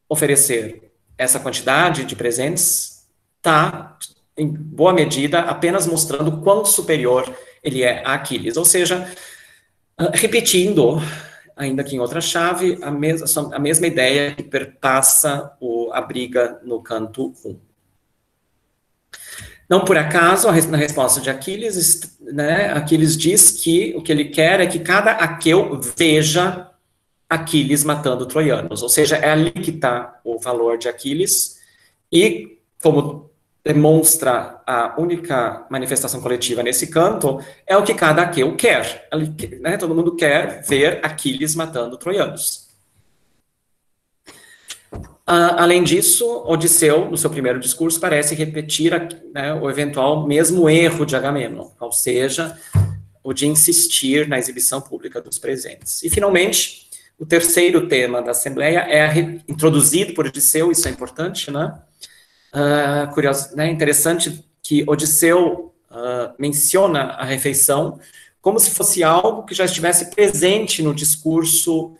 oferecer essa quantidade de presentes, está, em boa medida, apenas mostrando quão superior ele é a Aquiles, ou seja, repetindo, ainda que em outra chave, a mesma ideia que perpassa a briga no canto 1. Não por acaso, na resposta de Aquiles, né, Aquiles diz que o que ele quer é que cada aqueu veja Aquiles matando troianos, ou seja, é ali que está o valor de Aquiles, e como demonstra a única manifestação coletiva nesse canto, é o que cada aqueu quer, né, todo mundo quer ver Aquiles matando troianos. Além disso, Odisseu, no seu primeiro discurso, parece repetir o eventual mesmo erro de Agamemnon, ou seja, o de insistir na exibição pública dos presentes. E, finalmente, o terceiro tema da Assembleia é introduzido por Odisseu, isso é importante, né? Curioso, né? Interessante que Odisseu menciona a refeição como se fosse algo que já estivesse presente no discurso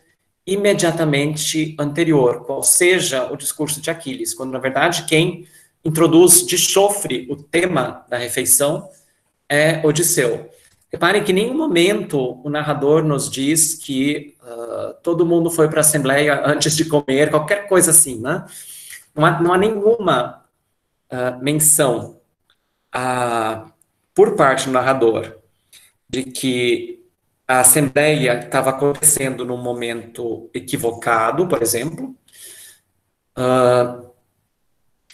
imediatamente anterior, qual seja o discurso de Aquiles, quando, na verdade, quem introduz de chofre o tema da refeição é Odisseu. Reparem que em nenhum momento o narrador nos diz que todo mundo foi para a Assembleia antes de comer, qualquer coisa assim, né? Não há nenhuma menção por parte do narrador de que a Assembleia estava acontecendo num momento equivocado, por exemplo.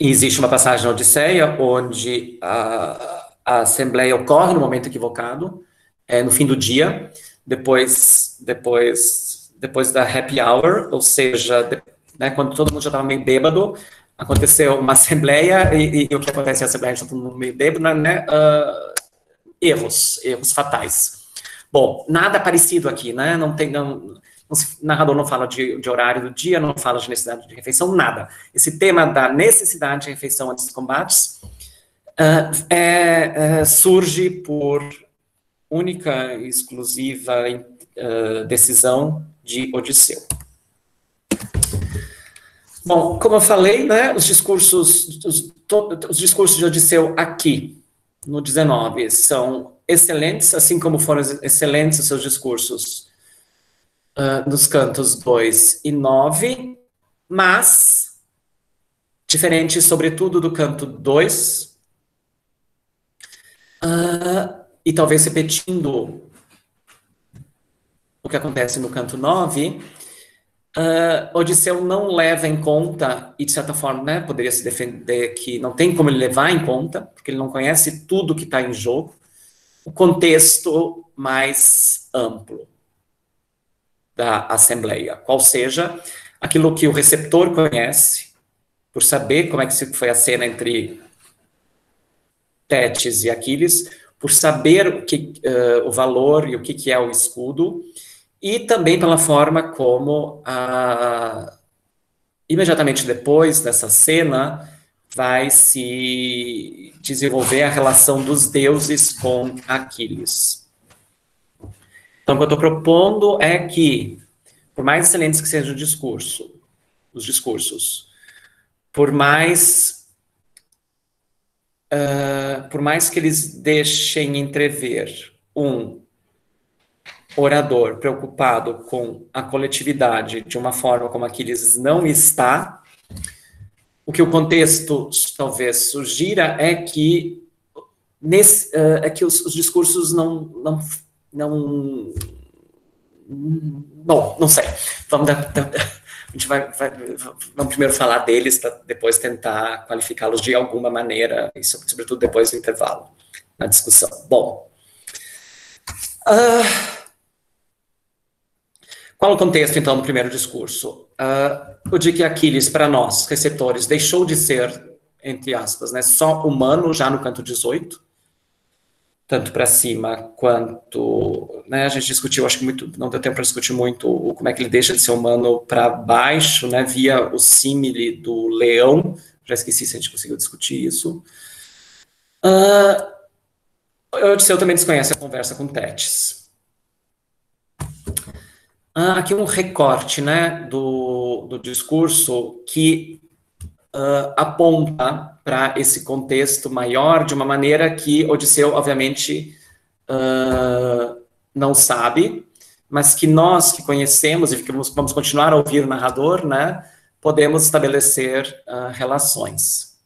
E existe uma passagem na Odisseia onde a Assembleia ocorre no momento equivocado, no fim do dia, depois da happy hour, ou seja, né, quando todo mundo já estava meio bêbado, aconteceu uma Assembleia, e o que acontece na Assembleia, já todo mundo meio bêbado, né, erros fatais. Bom, nada parecido aqui, né? O narrador não fala de horário do dia, não fala de necessidade de refeição, nada. Esse tema da necessidade de refeição antes dos combates surge por única e exclusiva decisão de Odisseu. Bom, como eu falei, né, os discursos de Odisseu aqui, no 19, são excelentes, assim como foram excelentes os seus discursos nos cantos 2 e 9, mas, diferente, sobretudo, do canto 2, e talvez repetindo o que acontece no canto 9, Odisseu não leva em conta, e de certa forma, né, poderia se defender que não tem como ele levar em conta, porque ele não conhece tudo que está em jogo, o contexto mais amplo da Assembleia, qual seja aquilo que o receptor conhece, por saber como é que foi a cena entre Tétis e Aquiles, por saber o valor e o que é o escudo, e também pela forma como, imediatamente depois dessa cena, vai se desenvolver a relação dos deuses com Aquiles. Então, o que eu estou propondo é que, por mais excelentes que sejam os discursos, por mais que eles deixem entrever um orador preocupado com a coletividade de uma forma como Aquiles não está, o que o contexto talvez sugira é que, os discursos bom, não sei. A gente vamos primeiro falar deles para depois tentar qualificá-los de alguma maneira, e sobretudo depois do intervalo, na discussão. Bom, qual o contexto, então, do primeiro discurso? O de que Aquiles, para nós, receptores, deixou de ser, entre aspas, né, só humano já no canto 18, tanto para cima quanto, né, a gente discutiu, acho que não deu tempo para discutir muito como é que ele deixa de ser humano para baixo, né, via o símile do leão, já esqueci se a gente conseguiu discutir isso. Odisseu também desconhece a conversa com Tétis. Aqui um recorte, né, do discurso que aponta para esse contexto maior de uma maneira que Odisseu, obviamente, não sabe, mas que nós que conhecemos e que vamos continuar a ouvir o narrador, né, podemos estabelecer relações.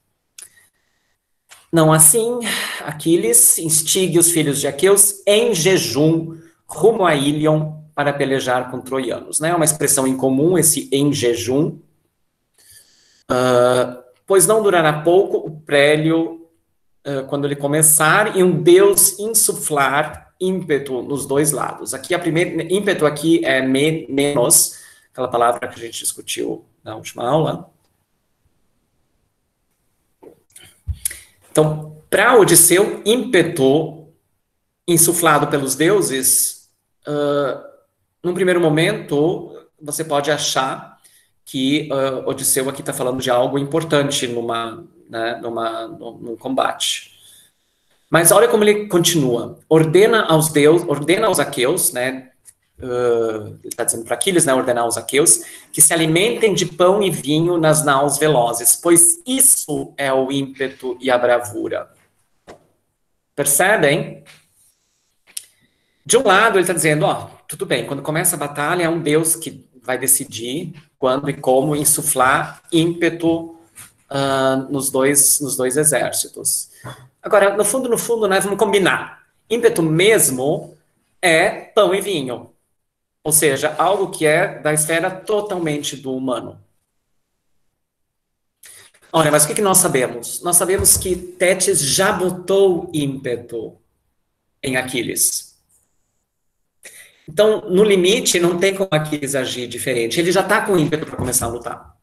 Não assim, Aquiles instigue os filhos de Aqueus em jejum rumo a Ílion para pelejar com troianos. É uma expressão incomum, esse em jejum, pois não durará pouco o prélio quando ele começar, e um deus insuflar ímpeto nos dois lados. Aqui, a primeira ímpeto aqui é menos, aquela palavra que a gente discutiu na última aula. Então, para Odisseu, ímpeto insuflado pelos deuses, num primeiro momento, você pode achar que Odisseu aqui está falando de algo importante num combate. Mas olha como ele continua. Ordena aos aqueus, né? Ele está dizendo para Aquiles, né? Ordenar aos aqueus que se alimentem de pão e vinho nas naus velozes, pois isso é o ímpeto e a bravura. Percebem? De um lado, ele está dizendo, tudo bem, quando começa a batalha, é um deus que vai decidir quando e como insuflar ímpeto nos dois exércitos. Agora, no fundo, né, vamos combinar. Ímpeto mesmo é pão e vinho. Ou seja, algo que é da esfera totalmente do humano. Olha, mas o que nós sabemos? Nós sabemos que Tétis já botou ímpeto em Aquiles. Então, no limite, não tem como Aquiles agir diferente. Ele já está com ímpeto para começar a lutar.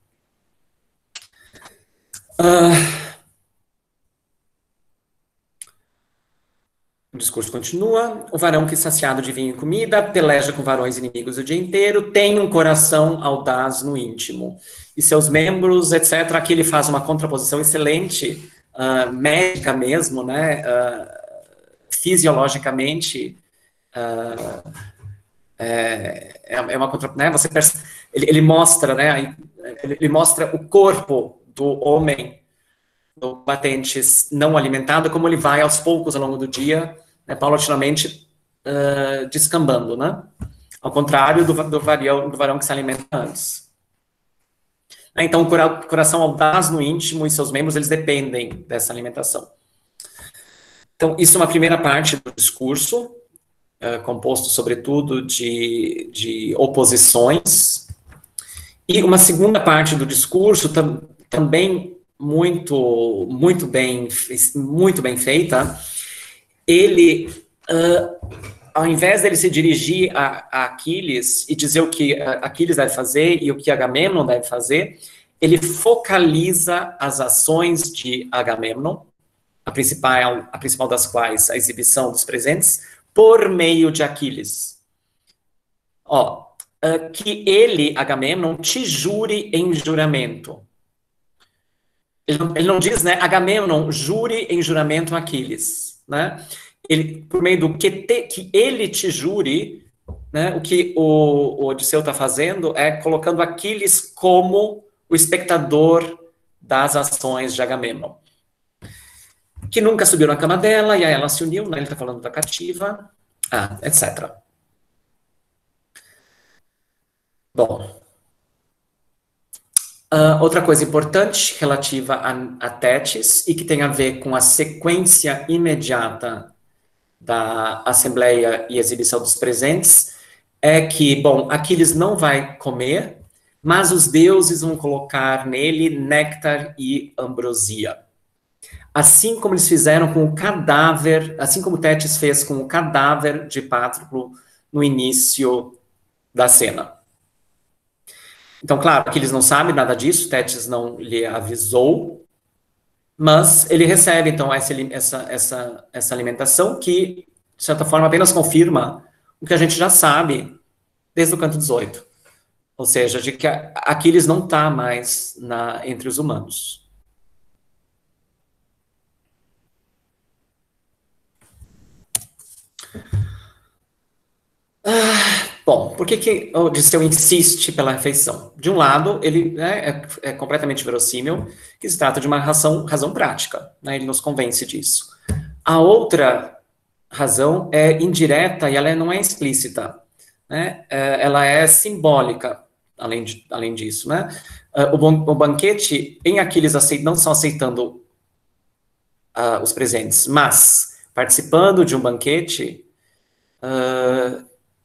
O discurso continua. O varão que, saciado de vinho e comida, peleja com varões inimigos o dia inteiro, tem um coração audaz no íntimo. E seus membros, etc. Aqui ele faz uma contraposição excelente, médica mesmo, né? Fisiologicamente, uma contra, né? Você percebe, ele mostra, né? Ele mostra o corpo do homem, do combatente não alimentado, como ele vai aos poucos ao longo do dia, né, paulatinamente descambando, né? Ao contrário do varão que se alimenta antes. Então, o coração audaz no íntimo e seus membros, eles dependem dessa alimentação. Então, isso é uma primeira parte do discurso, composto, sobretudo, de oposições. E uma segunda parte do discurso, também muito bem feita. Ele, ao invés dele se dirigir a Aquiles e dizer o que Aquiles deve fazer e o que Agamemnon deve fazer, ele focaliza as ações de Agamemnon, a principal das quais a exibição dos presentes, por meio de Aquiles. Que ele, Agamemnon, te jure em juramento. Ele não diz, né, Agamemnon, jure em juramento a Aquiles, né? Ele, por meio do que ele te jure, né, o que o Odisseu está fazendo é colocando Aquiles como o espectador das ações de Agamemnon, que nunca subiu na cama dela, e aí ela se uniu, né, ele está falando da cativa, etc. Bom, outra coisa importante relativa a Tétis, e que tem a ver com a sequência imediata da Assembleia e exibição dos presentes, é que, bom, Aquiles não vai comer, mas os deuses vão colocar nele néctar e ambrosia. Assim como eles fizeram com o cadáver, assim como Tétis fez com o cadáver de Patroclo no início da cena. Então, claro, Aquiles não sabe nada disso, Tétis não lhe avisou, mas ele recebe, então, essa alimentação que, de certa forma, apenas confirma o que a gente já sabe desde o canto 18. Ou seja, de que Aquiles não está mais entre os humanos. Bom, por que Odisseu insiste pela refeição? De um lado, ele é completamente verossímil que se trata de uma razão prática, né? Ele nos convence disso. A outra razão é indireta e ela não é explícita, né? Ela é simbólica, além disso, né? O banquete em Aquiles não só aceitando os presentes, mas participando de um banquete,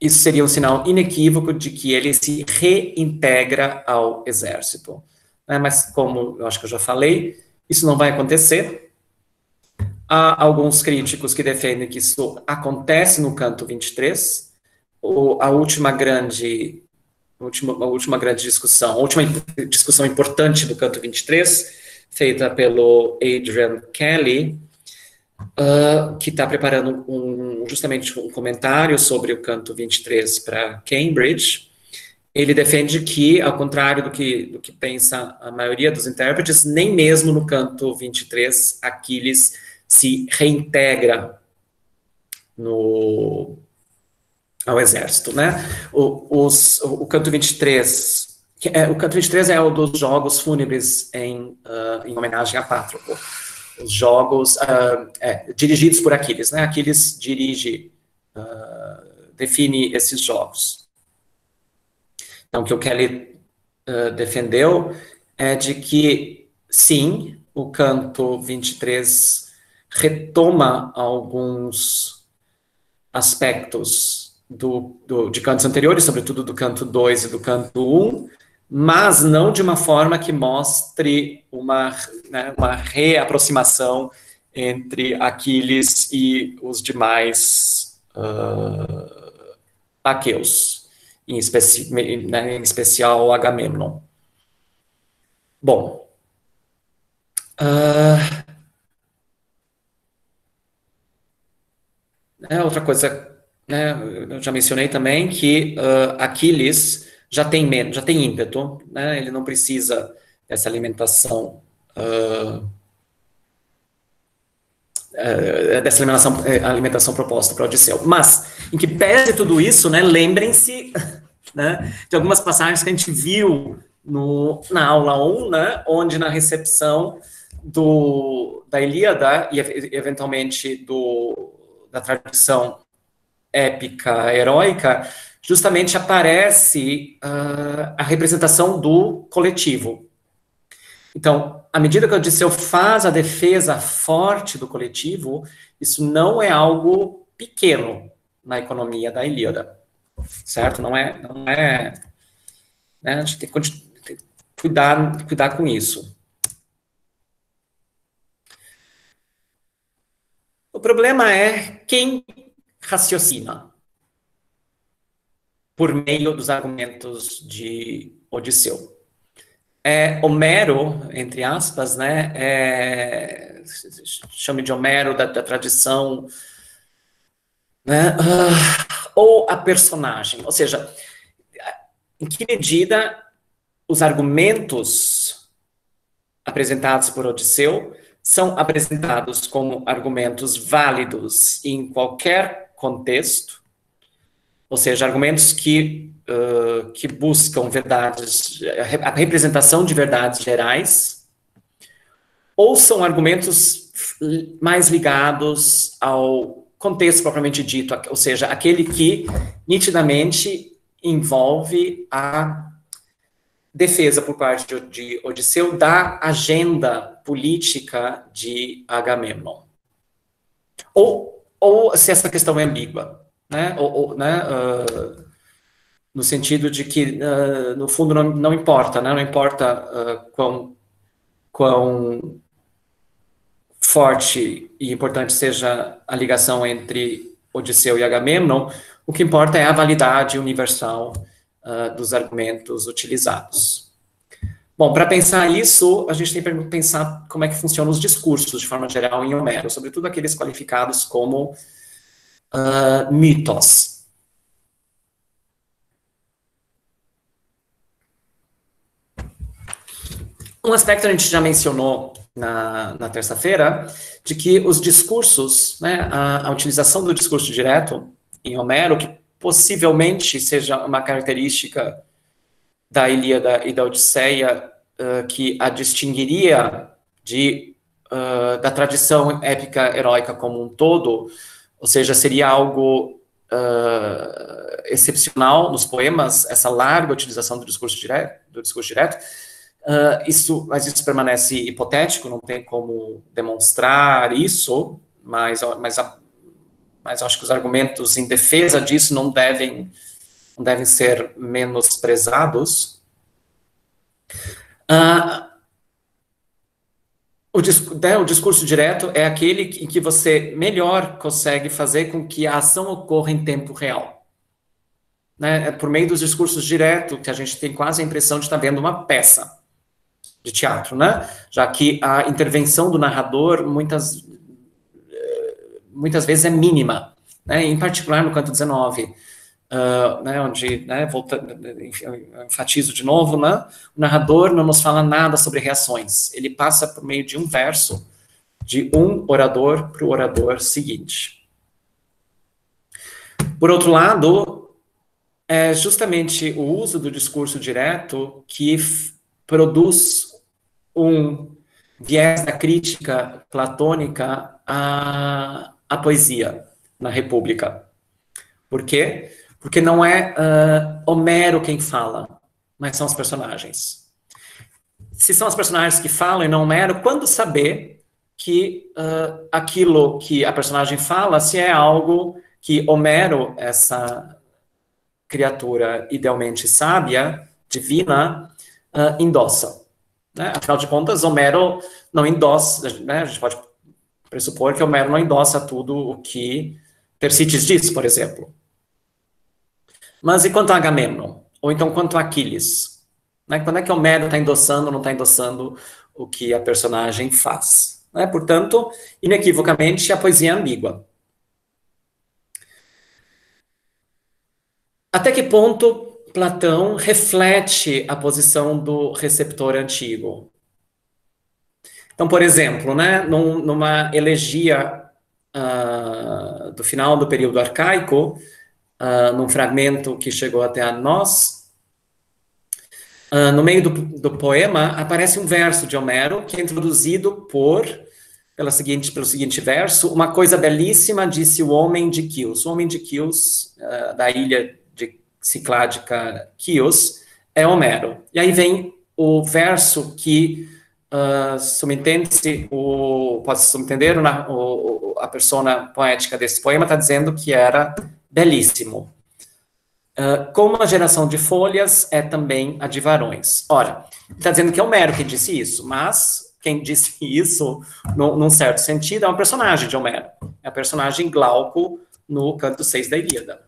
isso seria um sinal inequívoco de que ele se reintegra ao exército. Mas, como eu acho que eu já falei, isso não vai acontecer. Há alguns críticos que defendem que isso acontece no canto 23. A última grande discussão importante do canto 23, feita pelo Adrian Kelly, que está preparando justamente um comentário sobre o canto 23 para Cambridge. Ele defende que, ao contrário do que pensa a maioria dos intérpretes, nem mesmo no canto 23 Aquiles se reintegra ao exército, né? O canto 23, o canto 23 é o dos jogos fúnebres em homenagem a Patroclo. Os jogos dirigidos por Aquiles, né? Aquiles define esses jogos. Então, o que o Kelly defendeu é de que, sim, o canto 23 retoma alguns aspectos de cantos anteriores, sobretudo do canto 2 e do canto 1, mas não de uma forma que mostre uma reaproximação entre Aquiles e os demais aqueus, em especial Agamemnon. Bom, outra coisa, né, eu já mencionei também que Aquiles já tem ímpeto, né, ele não precisa dessa alimentação alimentação proposta para Odisseu. Mas, em que pese tudo isso, né, lembrem-se, né, de algumas passagens que a gente viu na aula 1, né, onde na recepção da Ilíada e eventualmente da tradição épica heróica, justamente aparece a representação do coletivo. Então, à medida que Odisseu faz a defesa forte do coletivo, isso não é algo pequeno na economia da Ilíada, certo? Não é, né? A gente tem que cuidar com isso. O problema é quem raciocina por meio dos argumentos de Odisseu. Homero, entre aspas, né, chame de Homero da tradição, né, ou a personagem, ou seja, em que medida os argumentos apresentados por Odisseu são apresentados como argumentos válidos em qualquer contexto, ou seja, argumentos que buscam verdades, a representação de verdades gerais, ou são argumentos mais ligados ao contexto propriamente dito, ou seja, aquele que nitidamente envolve a defesa por parte de Odisseu da agenda política de Agamemnon. Ou se essa questão é ambígua, né? No sentido de que, no fundo, não importa, né? Não importa quão forte e importante seja a ligação entre Odisseu e Agamemnon, o que importa é a validade universal dos argumentos utilizados. Bom, para pensar isso, a gente tem que pensar como é que funcionam os discursos, de forma geral, em Homero, sobretudo aqueles qualificados como mitos. Um aspecto a gente já mencionou na terça-feira, de que os discursos, né, a utilização do discurso direto em Homero, que possivelmente seja uma característica da Ilíada e da Odisseia, que a distinguiria da tradição épica heróica como um todo, ou seja, seria algo excepcional nos poemas, essa larga utilização do discurso direto. Mas isso permanece hipotético, não tem como demonstrar isso, mas acho que os argumentos em defesa disso não devem ser menosprezados. O discurso direto é aquele em que você melhor consegue fazer com que a ação ocorra em tempo real. Né? É por meio dos discursos diretos que a gente tem quase a impressão de estar vendo uma peça de teatro, né? Já que a intervenção do narrador muitas vezes é mínima, né? Em particular no canto 19, né, onde, né, enfatizo de novo, né, o narrador não nos fala nada sobre reações, ele passa por meio de um verso de um orador para o orador seguinte. Por outro lado, é justamente o uso do discurso direto que produz um viés da crítica platônica à poesia na República. Por quê? Porque não é Homero quem fala, mas são os personagens. Se são os personagens que falam e não Homero, quando saber que aquilo que a personagem fala, se é algo que Homero, essa criatura idealmente sábia, divina, endossa. Né? Afinal de contas, Homero não endossa, né? A gente pode pressupor que Homero não endossa tudo o que Tercítes diz, por exemplo. Mas e quanto a Agamemnon? Ou então quanto a Aquiles? Né? Quando é que Homero está endossando ou não está endossando o que a personagem faz? Né? Portanto, inequivocamente, a poesia é ambígua. Até que ponto Platão reflete a posição do receptor antigo? Então, por exemplo, né, numa elegia do final do período arcaico, num fragmento que chegou até nós, no meio do poema aparece um verso de Homero que é introduzido pelo seguinte verso: uma coisa belíssima disse o homem de Quios. O homem de Quios, da ilha cicládica Quios, é Homero. E aí vem o verso que pode subentender a persona poética desse poema está dizendo que era belíssimo. Como a geração de folhas é também a de varões. Ora, está dizendo que é Homero que disse isso, mas quem disse isso, num certo sentido, é um personagem de Homero. É a personagem Glauco no canto 6 da Ilíada.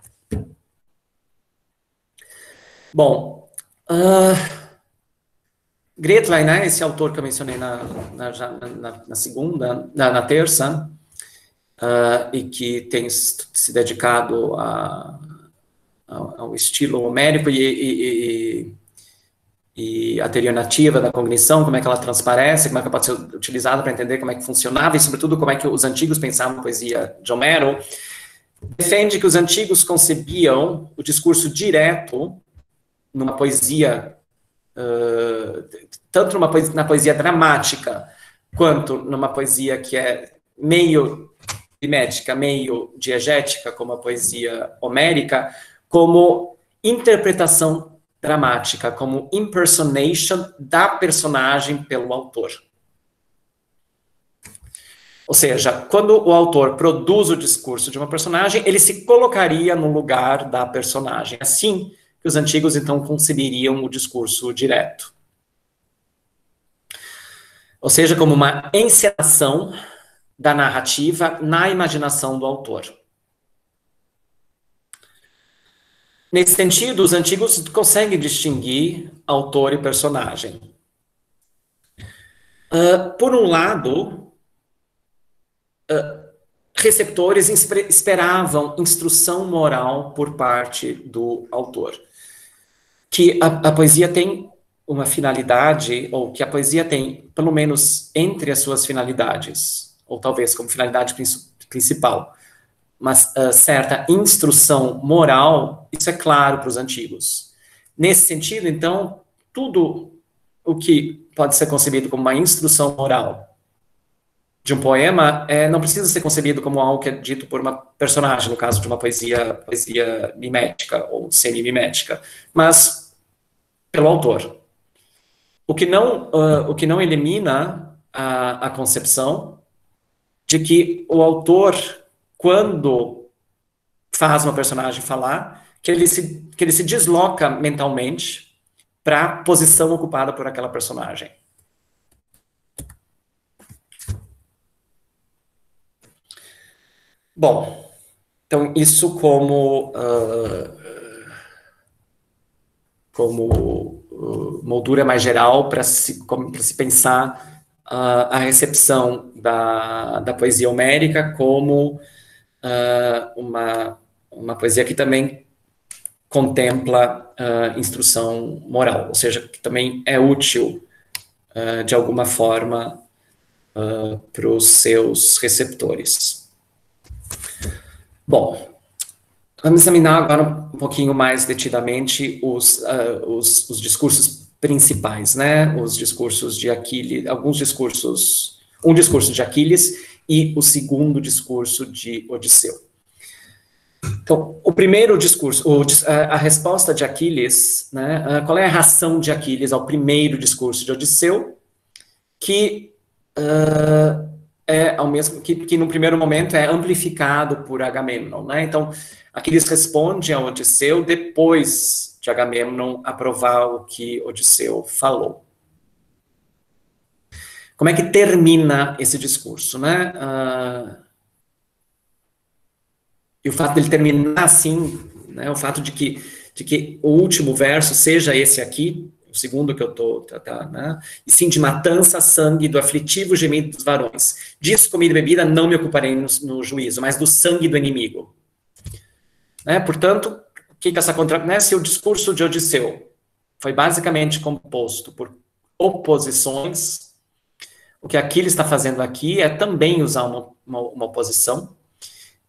Bom, Gretlein, né, esse autor que eu mencionei na terça, e que tem se dedicado ao estilo homérico e a teoria nativa da cognição, como é que ela transparece, como é que ela pode ser utilizada para entender como é que funcionava e, sobretudo, como é que os antigos pensavam a poesia de Homero. defende que os antigos concebiam o discurso direto numa poesia, tanto na poesia dramática, quanto numa poesia que é meio mimética, meio diegética, como a poesia homérica, como interpretação dramática, como impersonation da personagem pelo autor. Ou seja, quando o autor produz o discurso de uma personagem, ele se colocaria no lugar da personagem. Assim que os antigos, então, conceberiam o discurso direto. Ou seja, como uma encenação da narrativa na imaginação do autor. Nesse sentido, os antigos conseguem distinguir autor e personagem. Por um lado, receptores esperavam instrução moral por parte do autor. Que a poesia tem uma finalidade, ou que a poesia tem, pelo menos entre as suas finalidades, ou talvez como finalidade principal, mas certa instrução moral, isso é claro para os antigos. Nesse sentido, então, tudo o que pode ser concebido como uma instrução moral de um poema não precisa ser concebido como algo que é dito por uma personagem, no caso de uma poesia mimética ou semi-mimética, mas pelo autor. O que não elimina a concepção de que o autor, quando faz uma personagem falar, que ele se desloca mentalmente para a posição ocupada por aquela personagem. Bom, então isso como moldura mais geral para se pensar a recepção da poesia homérica como uma poesia que também contempla instrução moral, ou seja, que também é útil de alguma forma para os seus receptores. Bom, vamos examinar agora um pouquinho mais detidamente os discursos principais, né? Os discursos de Aquiles, um discurso de Aquiles e o segundo discurso de Odisseu. Então, o primeiro discurso, a resposta de Aquiles, né? Qual é a reação de Aquiles ao primeiro discurso de Odisseu? Que ao mesmo que no primeiro momento é amplificado por Agamemnon, né? Então, Aquiles responde a Odisseu depois de Agamemnon aprovar o que Odisseu falou. Como é que termina esse discurso, né? E o fato dele terminar assim, né? O fato de que o último verso seja esse aqui, o segundo que eu estou, né? E sim de matança, sangue, do aflitivo gemido dos varões. Disso, comida e bebida, não me ocuparei no juízo, mas do sangue do inimigo. Né? Portanto, o que essa se o discurso de Odisseu foi basicamente composto por oposições, o que Aquiles está fazendo aqui é também usar uma oposição,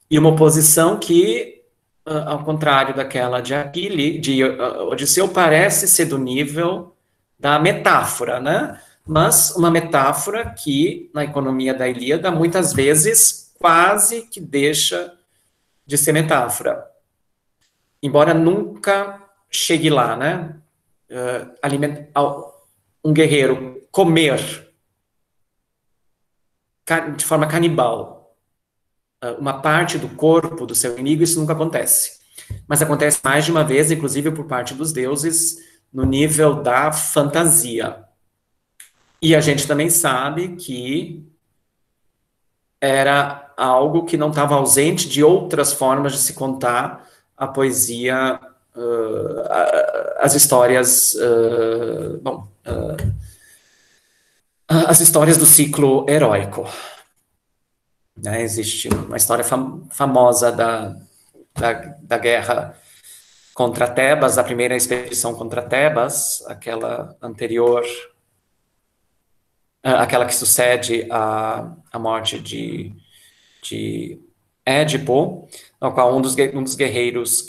e uma oposição que, ao contrário daquela de Odisseu, parece ser do nível da metáfora, né? Mas uma metáfora que, na economia da Ilíada, muitas vezes quase que deixa de ser metáfora. Embora nunca chegue lá, né? Um guerreiro comer de forma canibal uma parte do corpo do seu inimigo, isso nunca acontece. Mas acontece mais de uma vez, inclusive por parte dos deuses, no nível da fantasia. E a gente também sabe que era algo que não estava ausente de outras formas de se contar a poesia, as histórias, as histórias do ciclo heróico. Né, existe uma história famosa da guerra contra Tebas, a primeira expedição contra Tebas, aquela anterior, aquela que sucede à morte de Édipo, no qual um dos guerreiros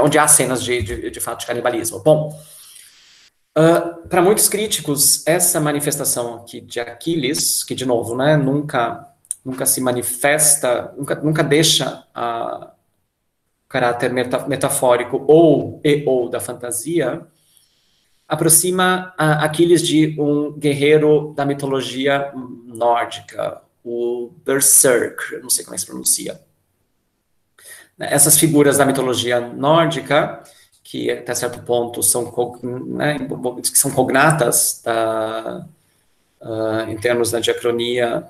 onde há cenas de fato de canibalismo. Bom, para muitos críticos, essa manifestação aqui de Aquiles, que de novo, né, nunca se manifesta, nunca deixa o caráter metafórico ou da fantasia, aproxima Aquiles de um guerreiro da mitologia nórdica, o Berserk, eu não sei como é que se pronuncia. Essas figuras da mitologia nórdica, que até certo ponto são, né, são cognatas em termos da diacronia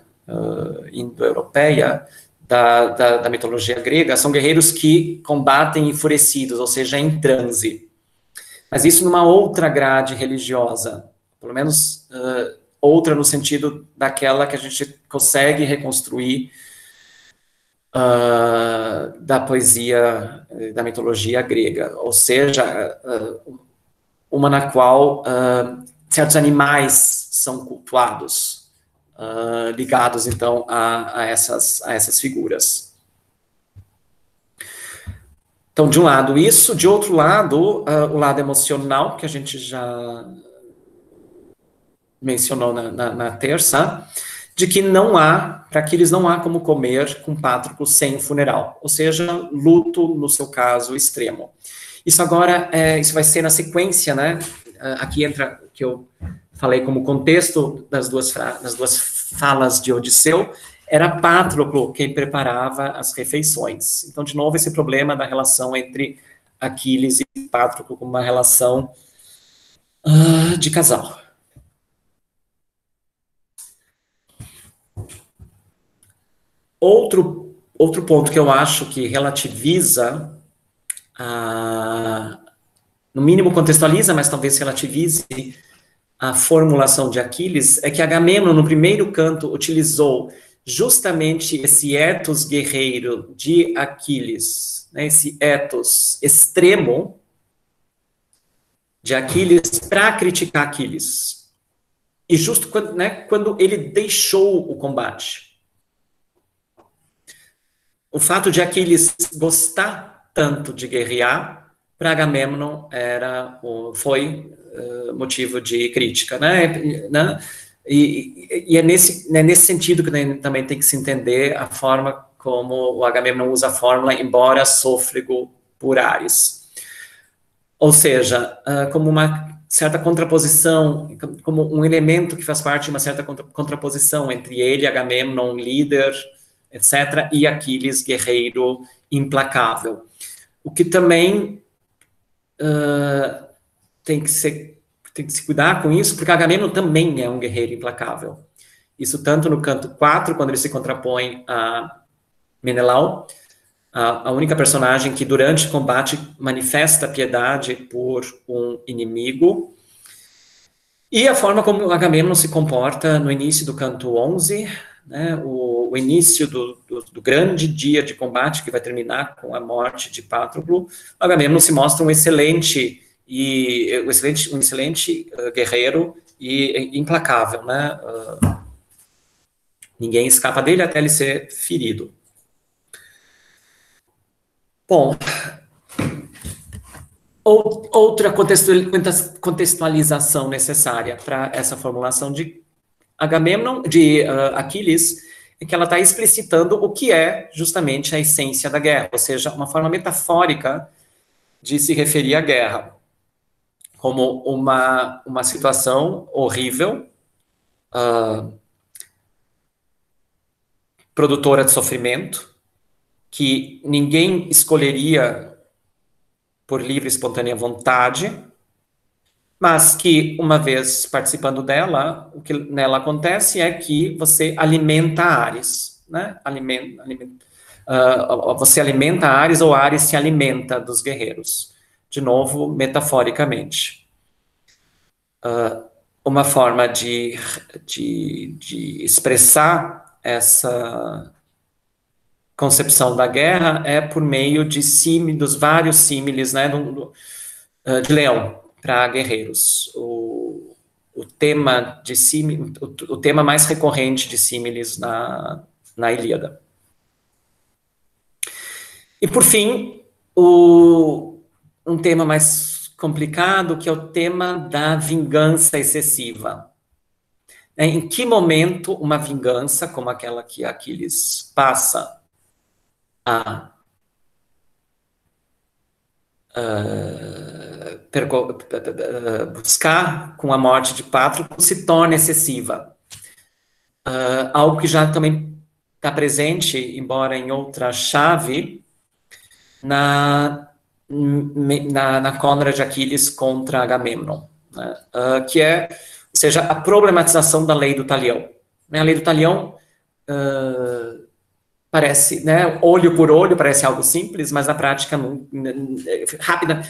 indo-europeia, da mitologia grega, são guerreiros que combatem enfurecidos, ou seja, em transe. Mas isso numa outra grade religiosa, pelo menos outra no sentido daquela que a gente consegue reconstruir da poesia, da mitologia grega, ou seja, uma na qual certos animais são cultuados, ligados, então, a essas figuras. Então, de um lado isso, de outro lado, o lado emocional, que a gente já mencionou na terça, de que para Aquiles não há como comer com Patroclo sem funeral, ou seja, luto, no seu caso, extremo. Isso agora, isso vai ser na sequência, né? Aqui entra o que eu falei como contexto das duas falas de Odisseu, era Patroclo quem preparava as refeições. Então, de novo, esse problema da relação entre Aquiles e Patroclo como uma relação de casal. Outro ponto que eu acho que relativiza, no mínimo contextualiza, mas talvez relativize a formulação de Aquiles, é que Agamemnon, no primeiro canto, utilizou justamente esse ethos guerreiro de Aquiles, né, esse ethos extremo de Aquiles, para criticar Aquiles. E justo quando ele deixou o combate. O fato de Aquiles gostar tanto de guerrear, para Agamemnon foi motivo de crítica, né? E é nesse sentido que também tem que se entender a forma como o Agamemnon usa a fórmula, embora sôfrego por Ares. Ou seja, como uma certa contraposição, como um elemento que faz parte de uma certa contraposição entre ele, Agamemnon, líder, etc., e Aquiles, guerreiro implacável. O que também tem que se cuidar com isso, porque Agamemnon também é um guerreiro implacável. Isso tanto no canto 4, quando ele se contrapõe a Menelau, a única personagem que durante o combate manifesta piedade por um inimigo, e a forma como Agamemnon se comporta no início do canto 11, né, o início do grande dia de combate, que vai terminar com a morte de Patroclo. Agamemnon se mostra um excelente guerreiro e implacável, né? Ninguém escapa dele até ele ser ferido. Bom, outra contextualização necessária para essa formulação de Agamemnon, de Aquiles, é que ela está explicitando o que é justamente a essência da guerra, ou seja, uma forma metafórica de se referir à guerra, como uma situação horrível, produtora de sofrimento, que ninguém escolheria por livre e espontânea vontade, mas que, uma vez participando dela, o que nela acontece é que você alimenta Ares, né? Você alimenta Ares, ou Ares se alimenta dos guerreiros. De novo, metaforicamente. Uma forma de expressar essa concepção da guerra é por meio dos vários símiles, né, de Leão para guerreiros. O tema mais recorrente de símiles na Ilíada. E, por fim, um tema mais complicado, que é o tema da vingança excessiva. Em que momento uma vingança, como aquela que Aquiles passa a buscar com a morte de Patroclo, se torna excessiva. Algo que já também está presente, embora em outra chave, na Cônera de Aquiles contra Agamemnon, né? Que é, ou seja, a problematização da lei do talião. A lei do talião parece, né, olho por olho, parece algo simples, mas na prática, rápida,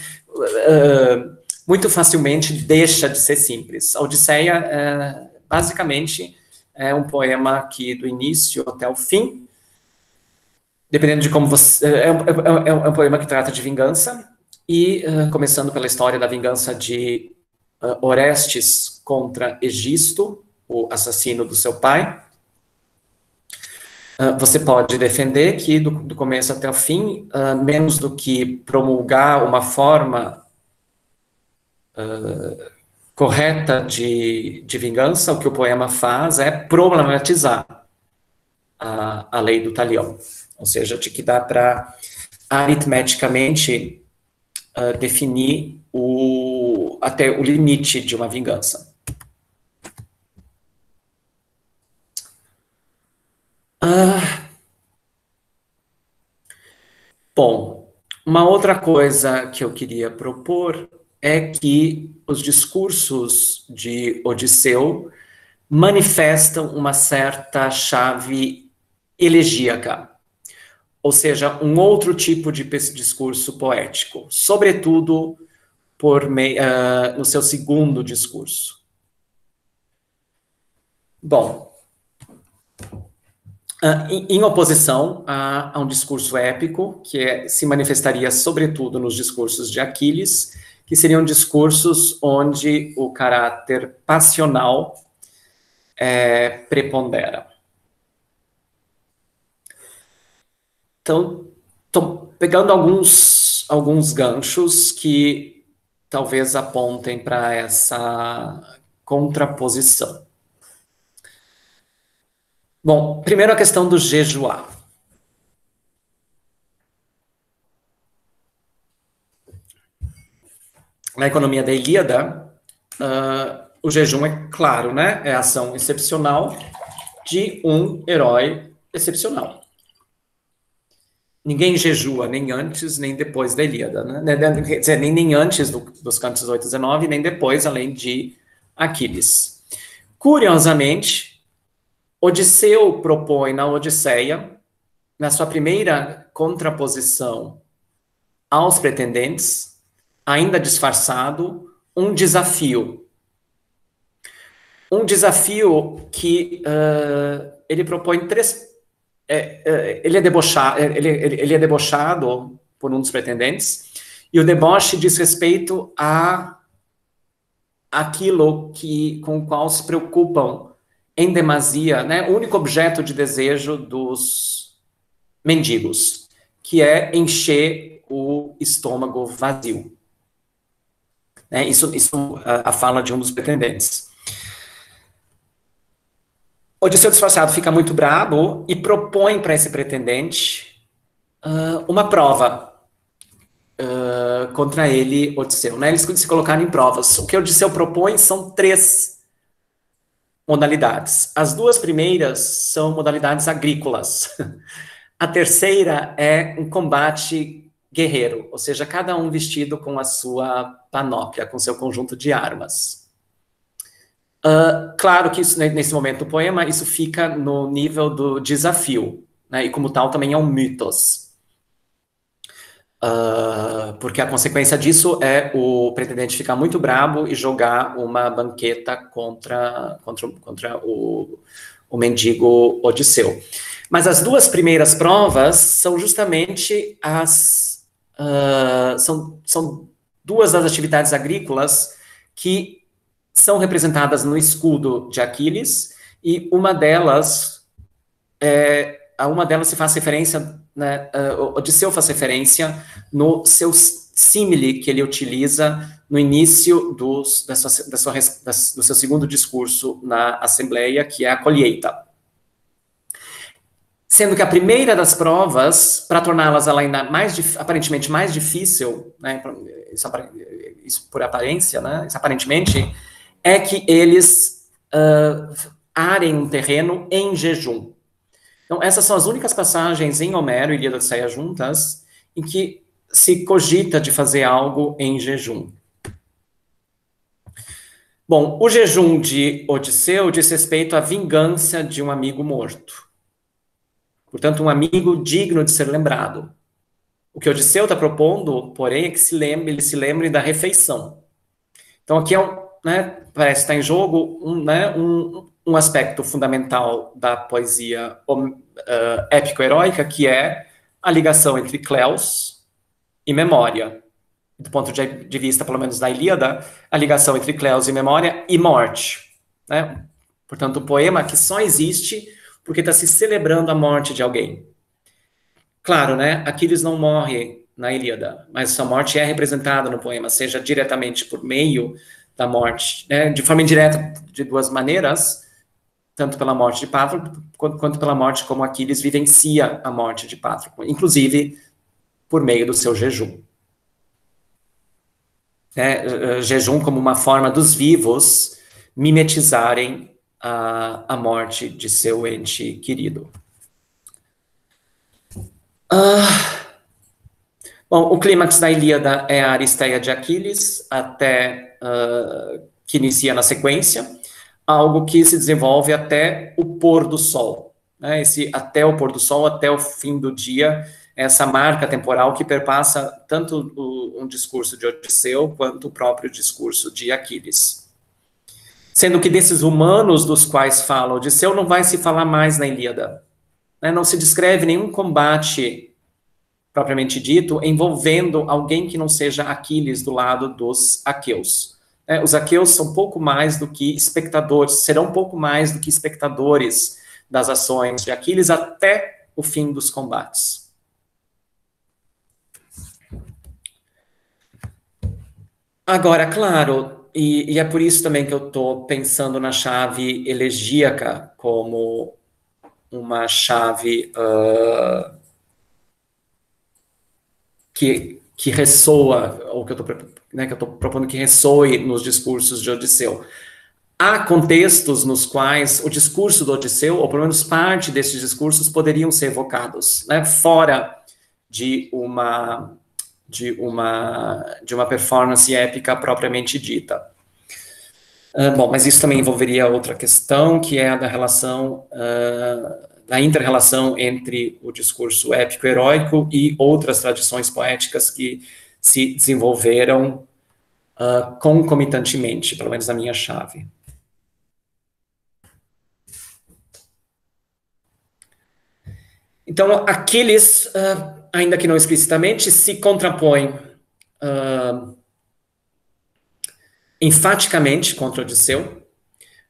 muito facilmente deixa de ser simples. A Odisseia, basicamente, é um poema que, do início até o fim, dependendo de como você... É um poema que trata de vingança, e começando pela história da vingança de Orestes contra Egisto, o assassino do seu pai. Você pode defender que, do começo até o fim, menos do que promulgar uma forma correta de vingança, o que o poema faz é problematizar a lei do talião. Ou seja, de que dá para aritmeticamente definir até o limite de uma vingança. Bom, uma outra coisa que eu queria propor é que os discursos de Odisseu manifestam uma certa chave elegíaca, ou seja, um outro tipo de discurso poético, sobretudo no seu segundo discurso. Bom, em oposição a um discurso épico, que se manifestaria sobretudo nos discursos de Aquiles, que seriam discursos onde o caráter passional prepondera. Então, estou pegando alguns ganchos que talvez apontem para essa contraposição. Bom, primeiro a questão do jejuar. Na economia da Ilíada, o jejum é claro, né? É a ação excepcional de um herói excepcional. Ninguém jejua nem antes nem depois da Ilíada, né? Quer dizer, nem antes dos cantos 18 e 19, nem depois, além de Aquiles. Curiosamente, Odisseu propõe na Odisseia, na sua primeira contraposição aos pretendentes, ainda disfarçado, um desafio. Um desafio que ele propõe três... Ele é debochado por um dos pretendentes, e o deboche diz respeito a aquilo com o qual se preocupam em demasia, né, o único objeto de desejo dos mendigos, que é encher o estômago vazio. Isso a fala de um dos pretendentes. Odisseu disfarçado fica muito bravo e propõe para esse pretendente uma prova contra ele, Odisseu. Né? Eles se colocaram em provas. O que Odisseu propõe são 3 modalidades. As 2 primeiras são modalidades agrícolas. A terceira é um combate guerreiro, ou seja, cada um vestido com a sua panóplia, com seu conjunto de armas. Claro que isso, nesse momento do poema, isso fica no nível do desafio, né? E como tal também é um mitos. Porque a consequência disso é o pretendente ficar muito brabo e jogar uma banqueta contra o mendigo Odisseu. Mas as 2 primeiras provas são justamente são 2 das atividades agrícolas que são representadas no escudo de Aquiles, e uma delas a uma delas se faz referência, né, Odisseu faz referência no seu símile que ele utiliza no início do seu segundo discurso na Assembleia, que é a colheita. Sendo que a primeira das provas, para torná-las ainda aparentemente mais difícil, né, isso por aparência, né, isso aparentemente, é que eles arem um terreno em jejum. Então, essas são as únicas passagens em Homero e Ilíada e Odisseia juntas em que se cogita de fazer algo em jejum. Bom, o jejum de Odisseu diz respeito à vingança de um amigo morto. Portanto, um amigo digno de ser lembrado. O que Odisseu está propondo, porém, é que ele se lembre da refeição. Então, aqui parece estar em jogo um aspecto fundamental da poesia épico-heróica, que é a ligação entre Cleos e memória. Do ponto de vista, pelo menos, da Ilíada, a ligação entre Cleos e memória e morte. Né? Portanto, um poema que só existe porque está se celebrando a morte de alguém. Claro, né? Aquiles não morre na Ilíada, mas sua morte é representada no poema, seja diretamente por meio da morte, né? De forma indireta, de duas maneiras, tanto pela morte de Patroclo, quanto pela morte como Aquiles vivencia a morte de Patroclo, inclusive por meio do seu jejum. Jejum como uma forma dos vivos mimetizarem a morte de seu ente querido. Bom, o clímax da Ilíada é a Aristeia de Aquiles, que inicia na sequência, algo que se desenvolve até o pôr do sol. Né? Até o pôr do sol, até o fim do dia, essa marca temporal que perpassa tanto um discurso de Odisseu quanto o próprio discurso de Aquiles. Sendo que desses humanos dos quais fala Odisseu não vai se falar mais na Ilíada. Né? Não se descreve nenhum combate propriamente dito envolvendo alguém que não seja Aquiles do lado dos aqueus. Os aqueus são pouco mais do que espectadores, serão pouco mais do que espectadores das ações de Aquiles até o fim dos combates. Agora, claro, e é por isso também que eu estou pensando na chave elegíaca como uma chave que ressoa, ou que eu estou propondo que ressoe nos discursos de Odisseu. Há contextos nos quais o discurso do Odisseu, ou pelo menos parte desses discursos, poderiam ser evocados, né, fora de uma performance épica propriamente dita. Bom, mas isso também envolveria outra questão, que é a da relação, da inter-relação entre o discurso épico-heróico e outras tradições poéticas que se desenvolveram concomitantemente, pelo menos na minha chave. Então, Aquiles, ainda que não explicitamente, se contrapõe enfaticamente contra Odisseu,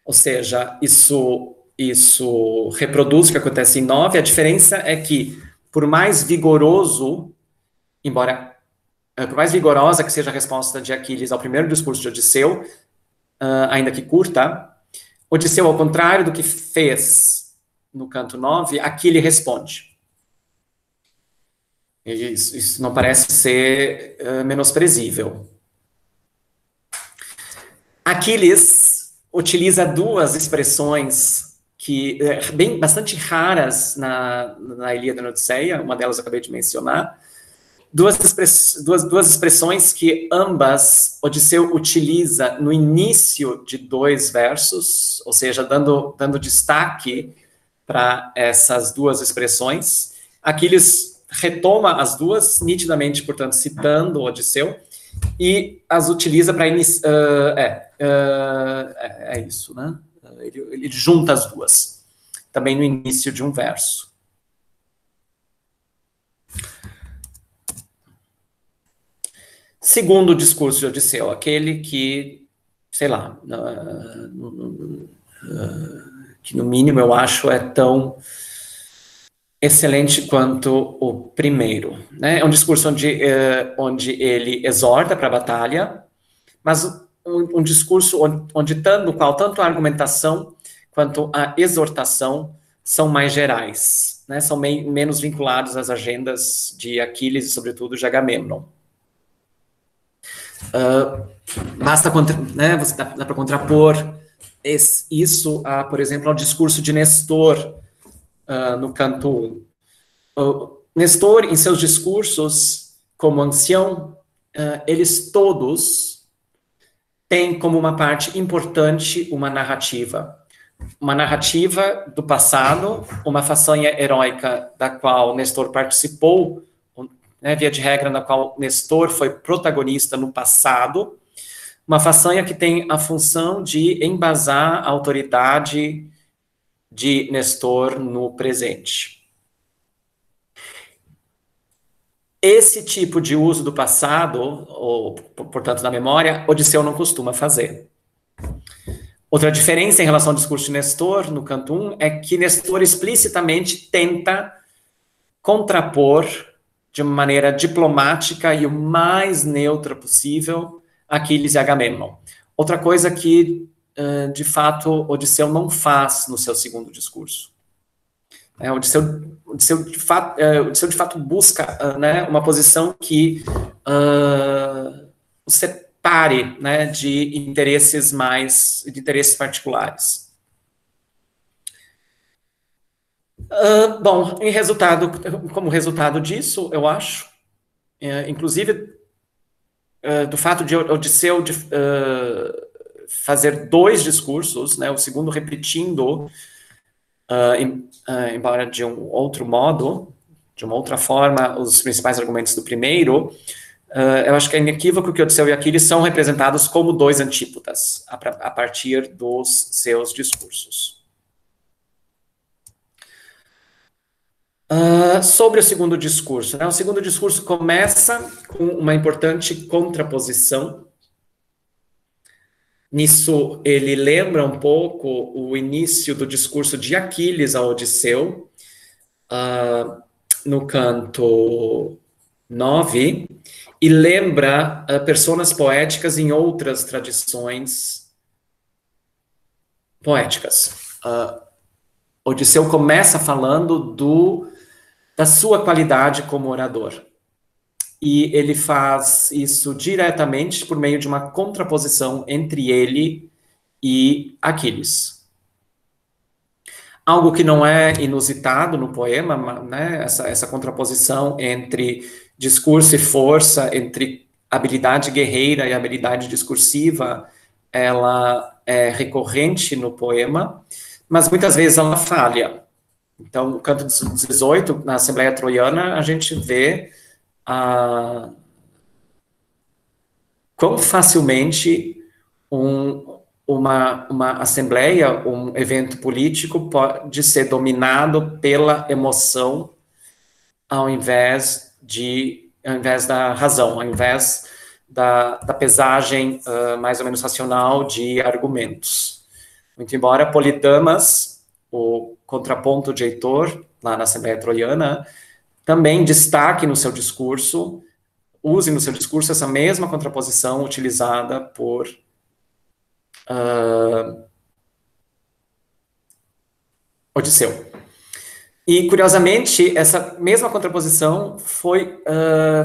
ou seja, isso reproduz o que acontece em 9, a diferença é que, por mais vigorosa que seja a resposta de Aquiles ao primeiro discurso de Odisseu, ainda que curta, Odisseu, ao contrário do que fez no canto 9, aqui ele responde. Isso não parece ser menosprezível. Aquiles utiliza duas expressões bastante raras na Ilíada e na Odisseia, uma delas eu acabei de mencionar, duas expressões que ambas Odisseu utiliza no início de 2 versos, ou seja, dando destaque para essas duas expressões. Aquiles retoma as duas, nitidamente, portanto, citando Odisseu, e as utiliza para iniciar. É isso, né? Ele junta as duas, também no início de um verso. Segundo o discurso de Odisseu, aquele que, sei lá, que no mínimo eu acho é tão excelente quanto o primeiro, né? É um discurso onde ele exorta para a batalha, mas um discurso no qual tanto a argumentação quanto a exortação são mais gerais, né? São menos vinculados às agendas de Aquiles e, sobretudo, de Agamemnon. Basta, né, dá para contrapor isso, por exemplo, ao discurso de Nestor, no canto 1. Nestor, em seus discursos, como ancião, eles todos têm como uma parte importante uma narrativa do passado, uma façanha heróica da qual Nestor participou, né, via de regra, na qual Nestor foi protagonista no passado, uma façanha que tem a função de embasar a autoridade de Nestor no presente. Esse tipo de uso do passado, ou, portanto, da memória, Odisseu não costuma fazer. Outra diferença em relação ao discurso de Nestor, no canto 1, é que Nestor explicitamente tenta contrapor de uma maneira diplomática e o mais neutra possível Aquiles e Agamemnon. Outra coisa que, de fato, Odisseu não faz no seu segundo discurso. Odisseu, de fato, busca, né, uma posição que o separe, né, de interesses particulares. Bom, como resultado disso, eu acho, inclusive do fato de Odisseu fazer 2 discursos, né, o segundo repetindo, embora de um outro modo, de uma outra forma, os principais argumentos do primeiro, eu acho que é inequívoco que Odisseu e Aquiles são representados como 2 antípodas, a partir dos seus discursos. Sobre o segundo discurso, né? O segundo discurso começa com uma importante contraposição. Nisso, ele lembra um pouco o início do discurso de Aquiles a Odisseu, no canto 9, e lembra personas poéticas em outras tradições poéticas. Odisseu começa falando da sua qualidade como orador. E ele faz isso diretamente por meio de uma contraposição entre ele e Aquiles. Algo que não é inusitado no poema, né? Essa contraposição entre discurso e força, entre habilidade guerreira e habilidade discursiva, ela é recorrente no poema, mas muitas vezes ela falha. Então, no canto 18, na Assembleia Troiana, a gente vê quão facilmente uma assembleia, um evento político pode ser dominado pela emoção ao invés da razão, ao invés da pesagem mais ou menos racional de argumentos. Muito embora Polidamas, o contraponto de Heitor, lá na Assembleia Troiana, também destaque no seu discurso, use no seu discurso essa mesma contraposição utilizada por Odisseu. E, curiosamente, essa mesma contraposição foi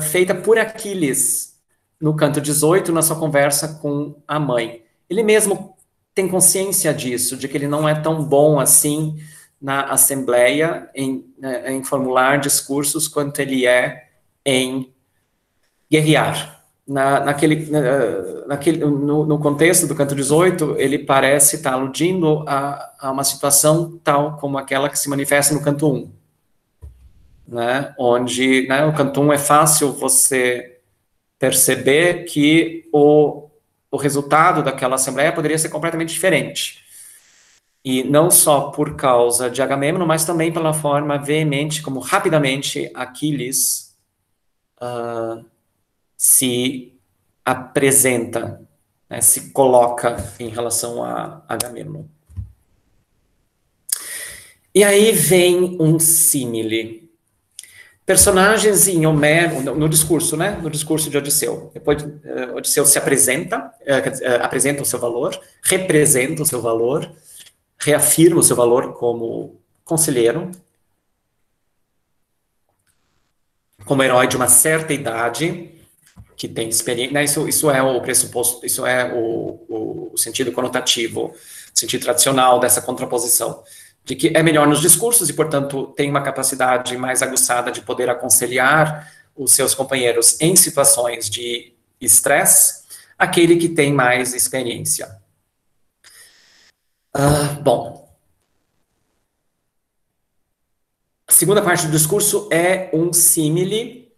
feita por Aquiles no canto 18, na sua conversa com a mãe. Ele mesmo tem consciência disso, de que ele não é tão bom assim na Assembleia em formular discursos quanto ele é em guerrear. No contexto do canto 18, ele parece estar aludindo a uma situação tal como aquela que se manifesta no canto 1, né, onde, né, no canto 1 é fácil você perceber que o resultado daquela assembleia poderia ser completamente diferente. E não só por causa de Agamemnon, mas também pela forma veemente, como rapidamente Aquiles se apresenta, né, se coloca em relação a Agamemnon. E aí vem um símile. Personagens em Homero, no discurso, né? No discurso de Odisseu. Depois, Odisseu se apresenta, apresenta o seu valor, representa o seu valor, reafirma o seu valor como conselheiro, como herói de uma certa idade, que tem experiência, né, isso é o pressuposto, isso é o sentido conotativo, o sentido tradicional dessa contraposição, de que é melhor nos discursos e, portanto, tem uma capacidade mais aguçada de poder aconselhar os seus companheiros em situações de estresse, aquele que tem mais experiência. Bom, a segunda parte do discurso é um símile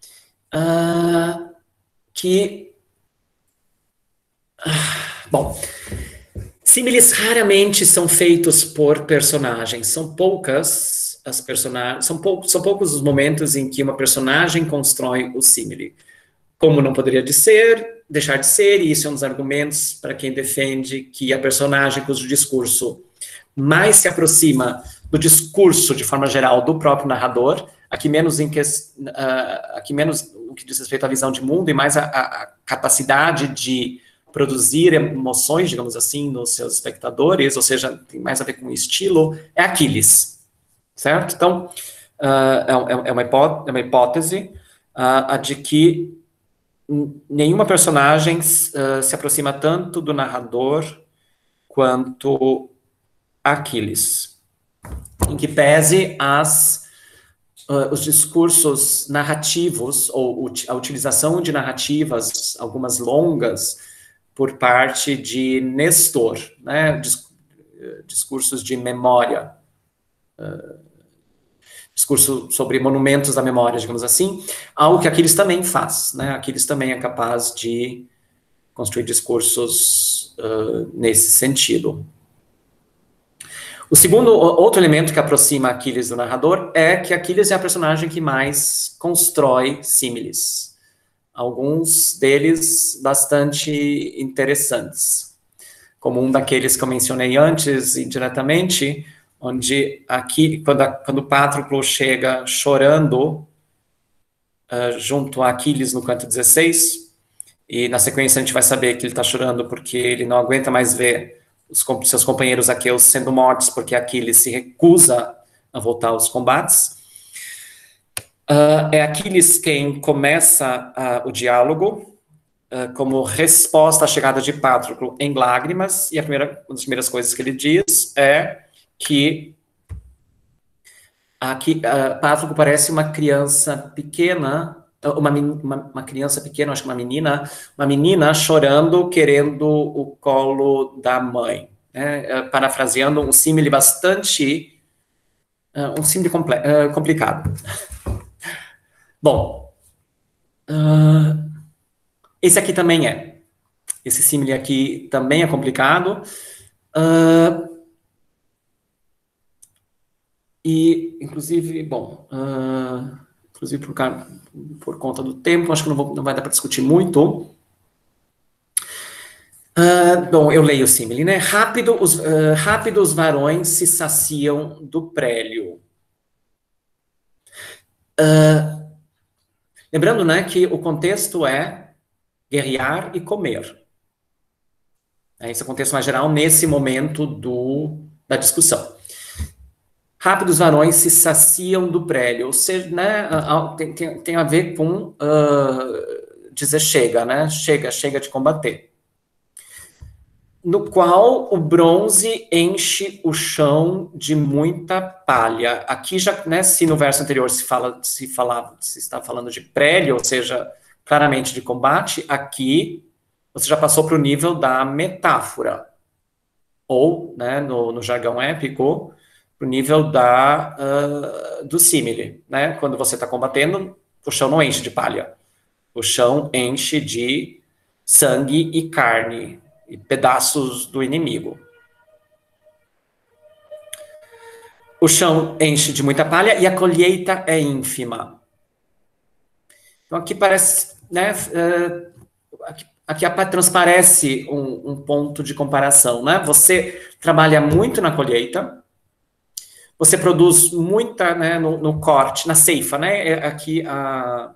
bom, símiles raramente são feitos por personagens, são poucas as personagens, são poucos os momentos em que uma personagem constrói o símile. Como não poderia deixar de ser, e isso é um dos argumentos para quem defende que a personagem cujo discurso mais se aproxima do discurso, de forma geral, do próprio narrador, aqui menos o que diz respeito à visão de mundo e mais a capacidade de produzir emoções, digamos assim, nos seus espectadores, ou seja, tem mais a ver com o estilo, é Aquiles, certo? Então, é uma hipótese a de que nenhuma personagem se aproxima tanto do narrador quanto Aquiles, em que pese os discursos narrativos, ou a utilização de narrativas, algumas longas, por parte de Nestor, né, discursos de memória, discurso sobre monumentos da memória, digamos assim, algo que Aquiles também faz, né, Aquiles também é capaz de construir discursos nesse sentido. Outro elemento que aproxima Aquiles do narrador é que Aquiles é a personagem que mais constrói símiles. Alguns deles bastante interessantes. Como um daqueles que eu mencionei antes, indiretamente, onde aqui, quando Patroclo chega chorando junto a Aquiles no canto 16, e na sequência a gente vai saber que ele está chorando porque ele não aguenta mais ver seus companheiros aqueus sendo mortos, porque Aquiles se recusa a voltar aos combates. É Aquiles quem começa o diálogo, como resposta à chegada de Patroclo em lágrimas, e uma das primeiras coisas que ele diz é que Patroclo parece uma criança pequena, uma criança pequena, acho que uma menina chorando, querendo o colo da mãe, né? Parafraseando um símile bastante, complicado. Bom, esse aqui também esse símile aqui também é complicado, e, inclusive, bom, inclusive por conta do tempo, acho que não vai dar para discutir muito. Bom, eu leio o símile, né? Rápido os varões se saciam do prélio. Lembrando, né, que o contexto é guerrear e comer. Esse é o contexto mais geral nesse momento da discussão. Rápidos varões se saciam do prélio, ou seja, né, tem a ver com dizer chega, né? Chega de combater. No qual o bronze enche o chão de muita palha. Aqui já, né, se no verso anterior se está falando de prélio, ou seja, claramente de combate, aqui você já passou para o nível da metáfora, ou, né, no jargão épico, para o nível do símile, né? Quando você está combatendo, o chão não enche de palha, o chão enche de sangue e carne, e pedaços do inimigo. O chão enche de muita palha e a colheita é ínfima. Então aqui parece, né, aqui transparece um ponto de comparação, né? Você trabalha muito na colheita, você produz muita, né, no corte, na ceifa, né, aqui a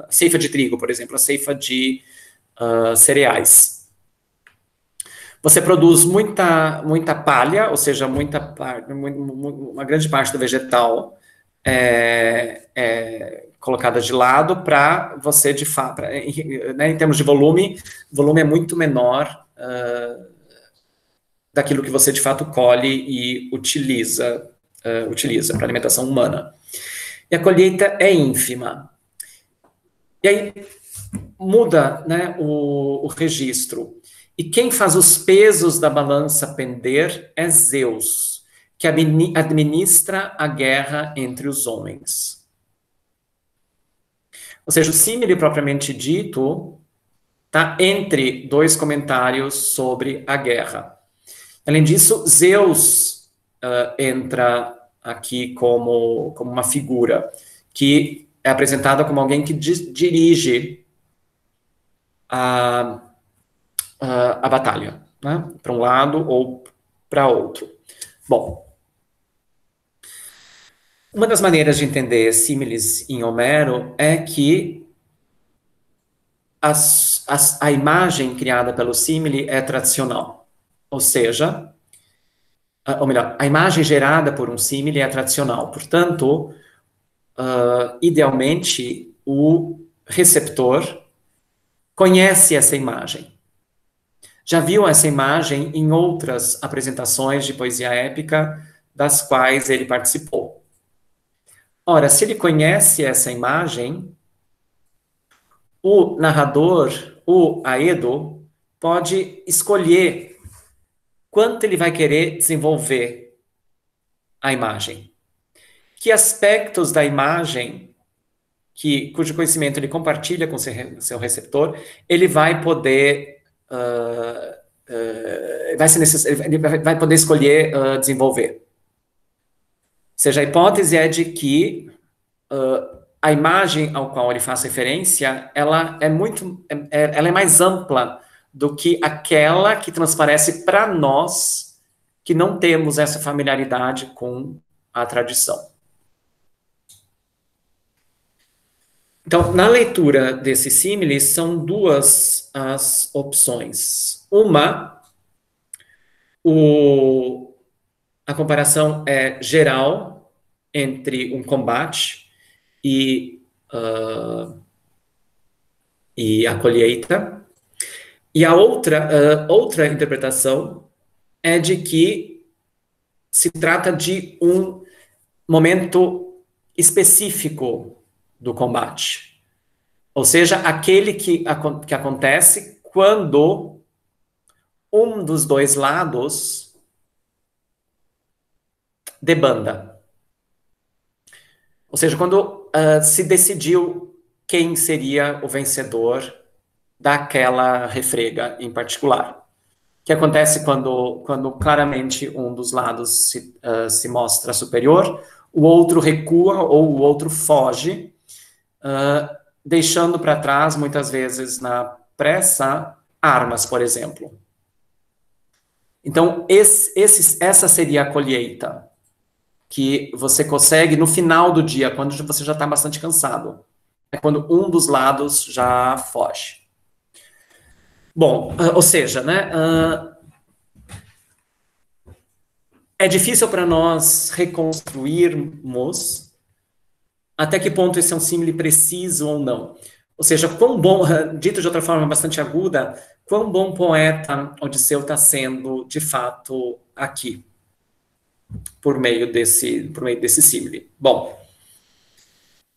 ceifa de trigo, por exemplo, a ceifa de cereais. Você produz muita palha, ou seja, uma grande parte do vegetal colocada de lado para você, de fato, né, em termos de volume, o volume é muito menor daquilo que você, de fato, colhe e utiliza para alimentação humana. E a colheita é ínfima. E aí muda, né, o registro. E quem faz os pesos da balança pender é Zeus, que administra a guerra entre os homens. Ou seja, o símile propriamente dito está entre dois comentários sobre a guerra. Além disso, Zeus entra aqui como uma figura que é apresentada como alguém que dirige a batalha, né? Para um lado ou para outro. Bom, uma das maneiras de entender símiles em Homero é que a imagem criada pelo símile é tradicional. Ou seja, ou melhor, a imagem gerada por um símile é tradicional. Portanto, idealmente, o receptor conhece essa imagem. Já viu essa imagem em outras apresentações de poesia épica das quais ele participou. Ora, se ele conhece essa imagem, o narrador, o Aedo, pode escolher quanto ele vai querer desenvolver a imagem. Que aspectos da imagem, cujo conhecimento ele compartilha com seu receptor, ele vai poder ele vai poder escolher desenvolver. Ou seja, a hipótese é de que a imagem ao qual ele faz referência, ela é mais ampla do que aquela que transparece para nós que não temos essa familiaridade com a tradição. Então, na leitura desse símile, são duas as opções. Uma, a comparação é geral entre um combate e a colheita. E a outra interpretação é de que se trata de um momento específico do combate. Ou seja, aquele que acontece quando um dos dois lados debanda. Ou seja, quando se decidiu quem seria o vencedor daquela refrega em particular. O que acontece quando claramente um dos lados se mostra superior, o outro recua ou o outro foge, deixando para trás, muitas vezes, na pressa, armas, por exemplo. Então, essa seria a colheita que você consegue no final do dia, quando você já está bastante cansado. É quando um dos lados já foge. Bom, ou seja, né, é difícil para nós reconstruirmos até que ponto esse é um símile preciso ou não. Ou seja, quão bom, dito de outra forma bastante aguda, quão bom poeta Odisseu está sendo, de fato, aqui, por meio desse símile. Bom,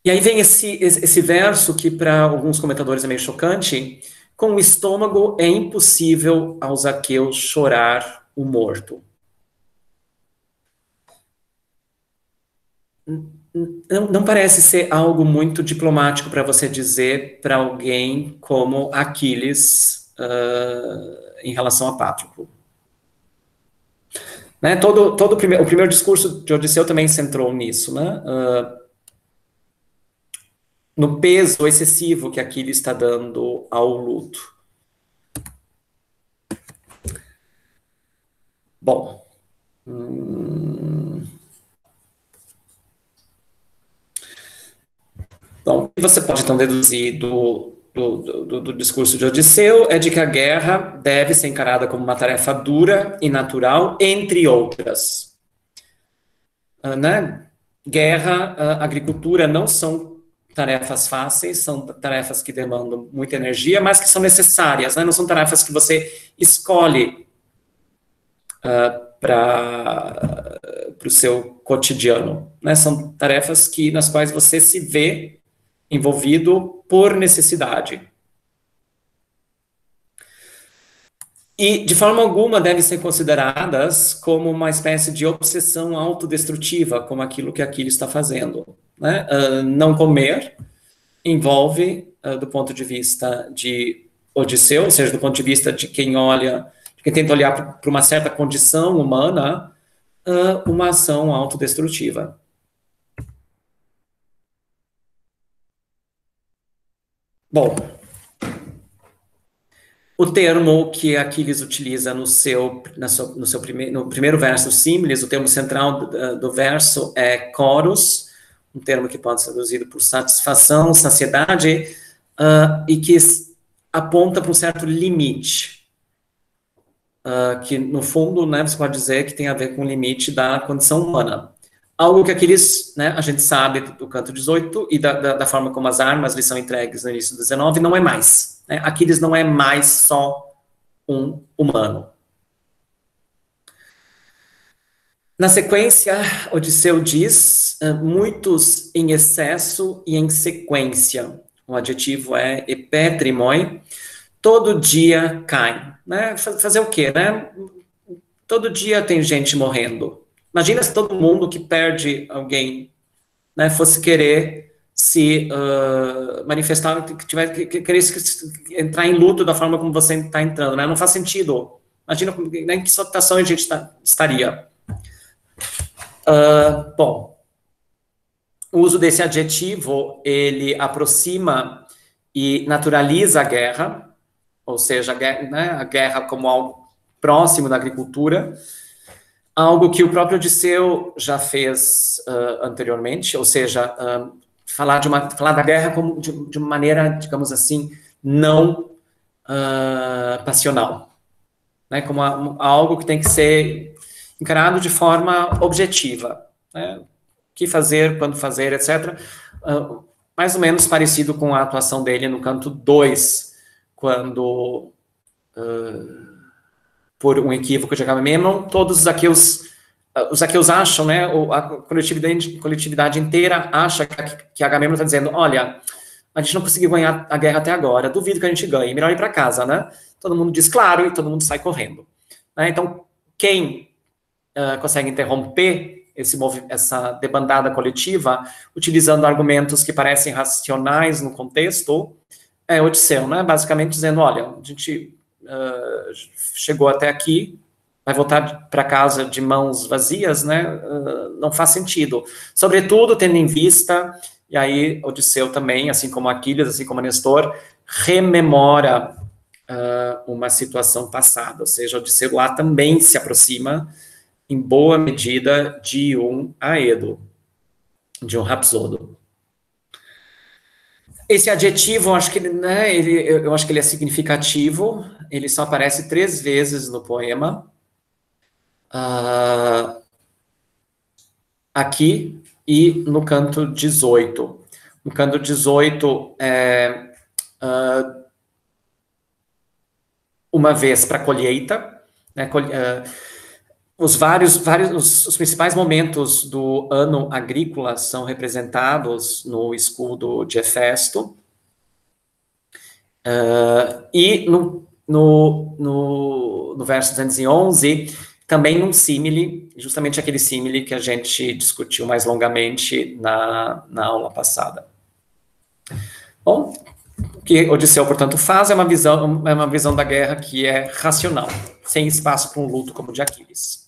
e aí vem esse verso que para alguns comentadores é meio chocante: com o estômago é impossível aos aqueus chorar o morto. Não parece ser algo muito diplomático para você dizer para alguém como Aquiles em relação a Pátroclo. Né? O primeiro discurso de Odisseu também centrou nisso, né? No peso excessivo que Aquiles está dando ao luto. Bom, Então, o que você pode, então, deduzir do discurso de Odisseu é de que a guerra deve ser encarada como uma tarefa dura e natural, entre outras. Né? Guerra, agricultura não são tarefas fáceis, são tarefas que demandam muita energia, mas que são necessárias, né? Não são tarefas que você escolhe para o seu cotidiano, né? São tarefas nas quais você se vê envolvido por necessidade. E, de forma alguma, devem ser consideradas como uma espécie de obsessão autodestrutiva, como aquilo que Aquiles está fazendo. Né? Não comer envolve, do ponto de vista de Odisseu, ou seja, do ponto de vista de quem tenta olhar para uma certa condição humana, uma ação autodestrutiva. Bom, o termo que Aquiles utiliza no primeiro verso, símiles, o termo central do verso é choros, um termo que pode ser traduzido por satisfação, saciedade, e que aponta para um certo limite, que no fundo, né, você pode dizer que tem a ver com o limite da condição humana. Algo que Aquiles, né, a gente sabe do canto 18 e da forma como as armas lhe são entregues no início do 19, não é mais. Né? Aquiles não é mais só um humano. Na sequência, Odisseu diz, muitos em excesso e em sequência. O adjetivo é epetrimoi, todo dia caem. Né? Fazer o quê? Né? Todo dia tem gente morrendo. Imagina se todo mundo que perde alguém, né, fosse querer se manifestar, queresse entrar em luto da forma como você está entrando, né? Não faz sentido. Imagina em que situação a gente estaria. Bom, o uso desse adjetivo, ele aproxima e naturaliza a guerra, ou seja, a guerra como algo próximo da agricultura, algo que o próprio Odisseu já fez anteriormente, ou seja, falar da guerra como de uma maneira, digamos assim, não passional, né? Como algo que tem que ser encarado de forma objetiva, né? O que fazer, quando fazer, etc. Mais ou menos parecido com a atuação dele no canto 2, quando por um equívoco de Agamemnon, todos os aqueus acham, né, a coletividade inteira acha que Agamemnon está dizendo, olha, a gente não conseguiu ganhar a guerra até agora, duvido que a gente ganhe, melhor ir para casa, né? Todo mundo diz claro e todo mundo sai correndo. Né? Então, quem consegue interromper essa debandada coletiva, utilizando argumentos que parecem racionais no contexto, é Odisseu, né? Basicamente dizendo, olha, a gente chegou até aqui, vai voltar para casa de mãos vazias, né? Não faz sentido. Sobretudo tendo em vista, e aí Odisseu também, assim como Aquiles, assim como Nestor, rememora uma situação passada, ou seja, Odisseu lá também se aproxima, em boa medida, de um Aedo, de um Rapsodo. Esse adjetivo, eu acho que ele é significativo, ele só aparece 3 vezes no poema, aqui e no canto 18. No canto 18, uma vez para a colheita, né, os principais momentos do ano agrícola são representados no escudo de Hefesto, e no verso 211, também num símile, justamente aquele símile que a gente discutiu mais longamente na aula passada. Bom, o que Odisseu, portanto, faz é uma visão da guerra que é racional, sem espaço para um luto como o de Aquiles.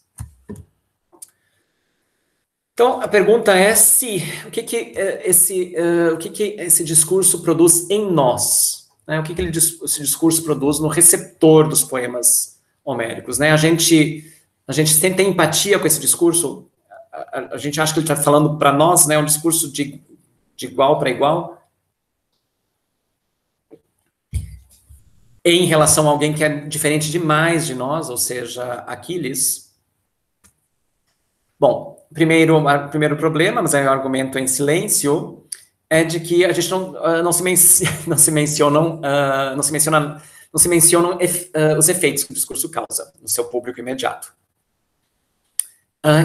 Então, a pergunta é o que esse discurso produz em nós? Né? O que esse discurso produz no receptor dos poemas homéricos? Né? A gente tem empatia com esse discurso? A gente acha que ele está falando para nós, né? Um discurso de igual para igual? em relação a alguém que é diferente demais de nós, ou seja, Aquiles. Bom, primeiro problema, mas é um argumento em silêncio, é de que a gente não se mencionam os efeitos que o discurso causa no seu público imediato.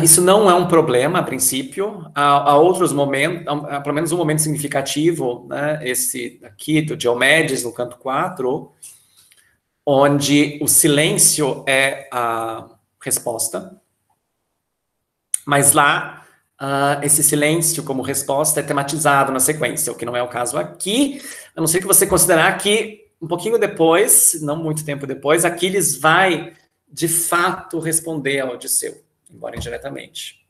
Isso não é um problema, a princípio. Há outros momentos, há pelo menos um momento significativo, né, esse aqui do Diomedes, no canto 4, onde o silêncio é a resposta, mas lá, esse silêncio como resposta é tematizado na sequência, o que não é o caso aqui, a não ser que você considerar que, um pouquinho depois, não muito tempo depois, Aquiles vai, de fato, responder a Odisseu, embora indiretamente.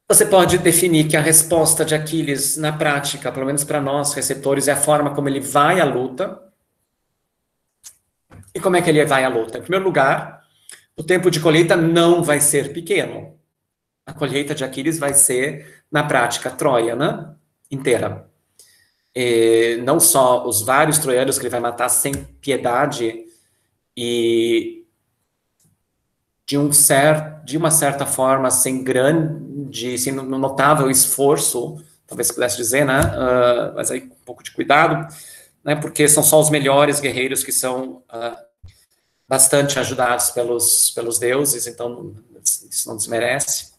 Você pode definir que a resposta de Aquiles, na prática, pelo menos para nós, receptores, é a forma como ele vai à luta. E como é que ele vai à luta? Em primeiro lugar, o tempo de colheita não vai ser pequeno. A colheita de Aquiles vai ser, na prática, troiana inteira. E não só os vários troianos que ele vai matar sem piedade e de uma certa forma sem notável esforço, talvez pudesse dizer, né? Mas aí um pouco de cuidado, né? Porque são só os melhores guerreiros que são bastante ajudados pelos deuses, então isso não desmerece.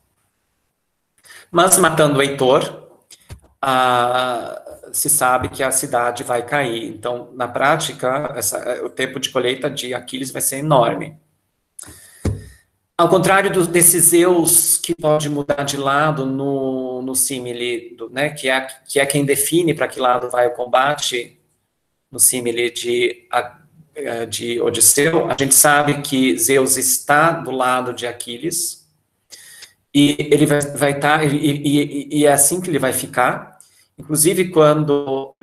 Mas matando Heitor, se sabe que a cidade vai cair. Então, na prática, o tempo de colheita de Aquiles vai ser enorme. Ao contrário desses Zeus que pode mudar de lado no símile, né, que é quem define para que lado vai o combate, no símile de Odisseu, a gente sabe que Zeus está do lado de Aquiles, e ele vai estar, e é assim que ele vai ficar. Inclusive, quando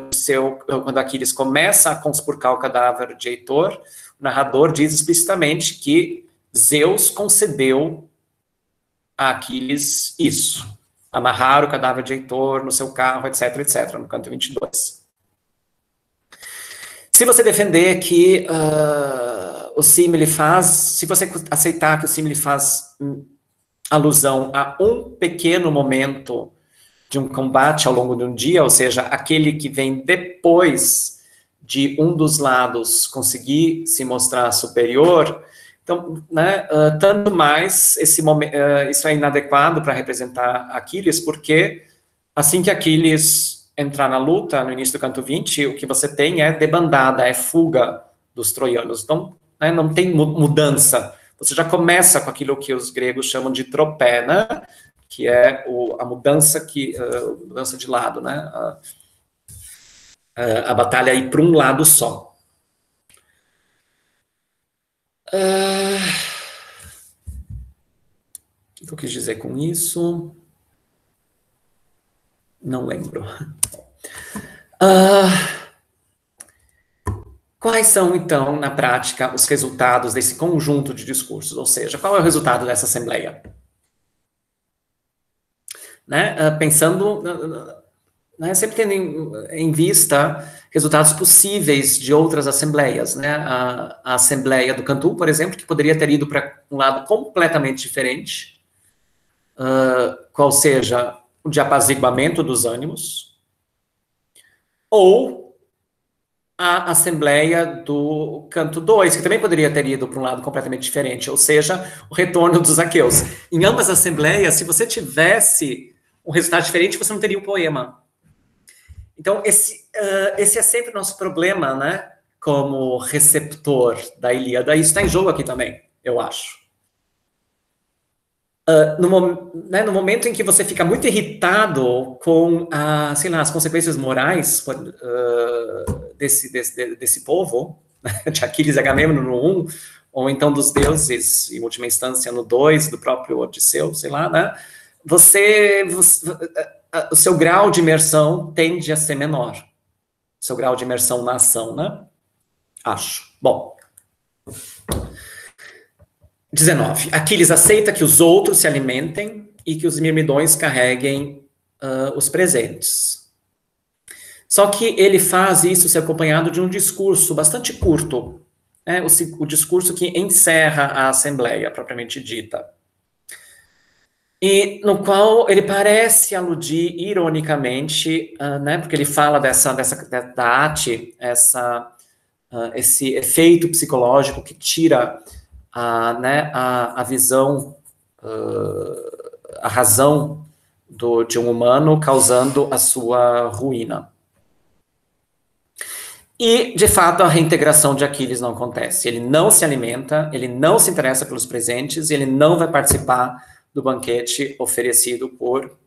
Aquiles começa a conspurcar o cadáver de Heitor, o narrador diz explicitamente que Zeus concedeu a Aquiles isso, amarrar o cadáver de Heitor no seu carro, etc, etc, no canto 22. Se você defender que o símile se você aceitar que o símile faz alusão a um pequeno momento de um combate ao longo de um dia, ou seja, aquele que vem depois de um dos lados conseguir se mostrar superior, então, né, tanto mais isso é inadequado para representar Aquiles, porque assim que Aquiles entrar na luta, no início do canto 20, o que você tem é debandada, é fuga dos troianos. Então, né, não tem mudança. Você já começa com aquilo que os gregos chamam de tropé, né? Que é a mudança de lado, né? A batalha ir para um lado só. O que eu quis dizer com isso? Não lembro. Quais são, então, na prática, os resultados desse conjunto de discursos? Ou seja, qual é o resultado dessa assembleia? Né? Pensando, né, sempre tendo em vista resultados possíveis de outras assembleias. Né? A assembleia do Cantu, por exemplo, que poderia ter ido para um lado completamente diferente, qual seja o de apaziguamento dos ânimos, ou a assembleia do canto 2, que também poderia ter ido para um lado completamente diferente, ou seja, o retorno dos aqueus. Em ambas as assembleias, se você tivesse um resultado diferente, você não teria o poema. Então, esse é sempre o nosso problema, né, como receptor da Ilíada. Isso está em jogo aqui também, eu acho. No momento em que você fica muito irritado com sei lá, as consequências morais desse povo, de Aquiles e Agamemnon no 1, ou então dos deuses, em última instância, no 2, do próprio Odisseu, sei lá, né? O seu grau de imersão tende a ser menor. O seu grau de imersão na ação, né? Acho. Bom. 19. Aquiles aceita que os outros se alimentem e que os mirmidões carreguem os presentes. Só que ele faz isso se acompanhado de um discurso bastante curto, né? O discurso que encerra a Assembleia, propriamente dita. E no qual ele parece aludir, ironicamente, né, porque ele fala da arte, esse efeito psicológico que tira né, a visão, a razão de um humano, causando a sua ruína. E, de fato, a reintegração de Aquiles não acontece. Ele não se alimenta, ele não se interessa pelos presentes, e ele não vai participar do banquete oferecido por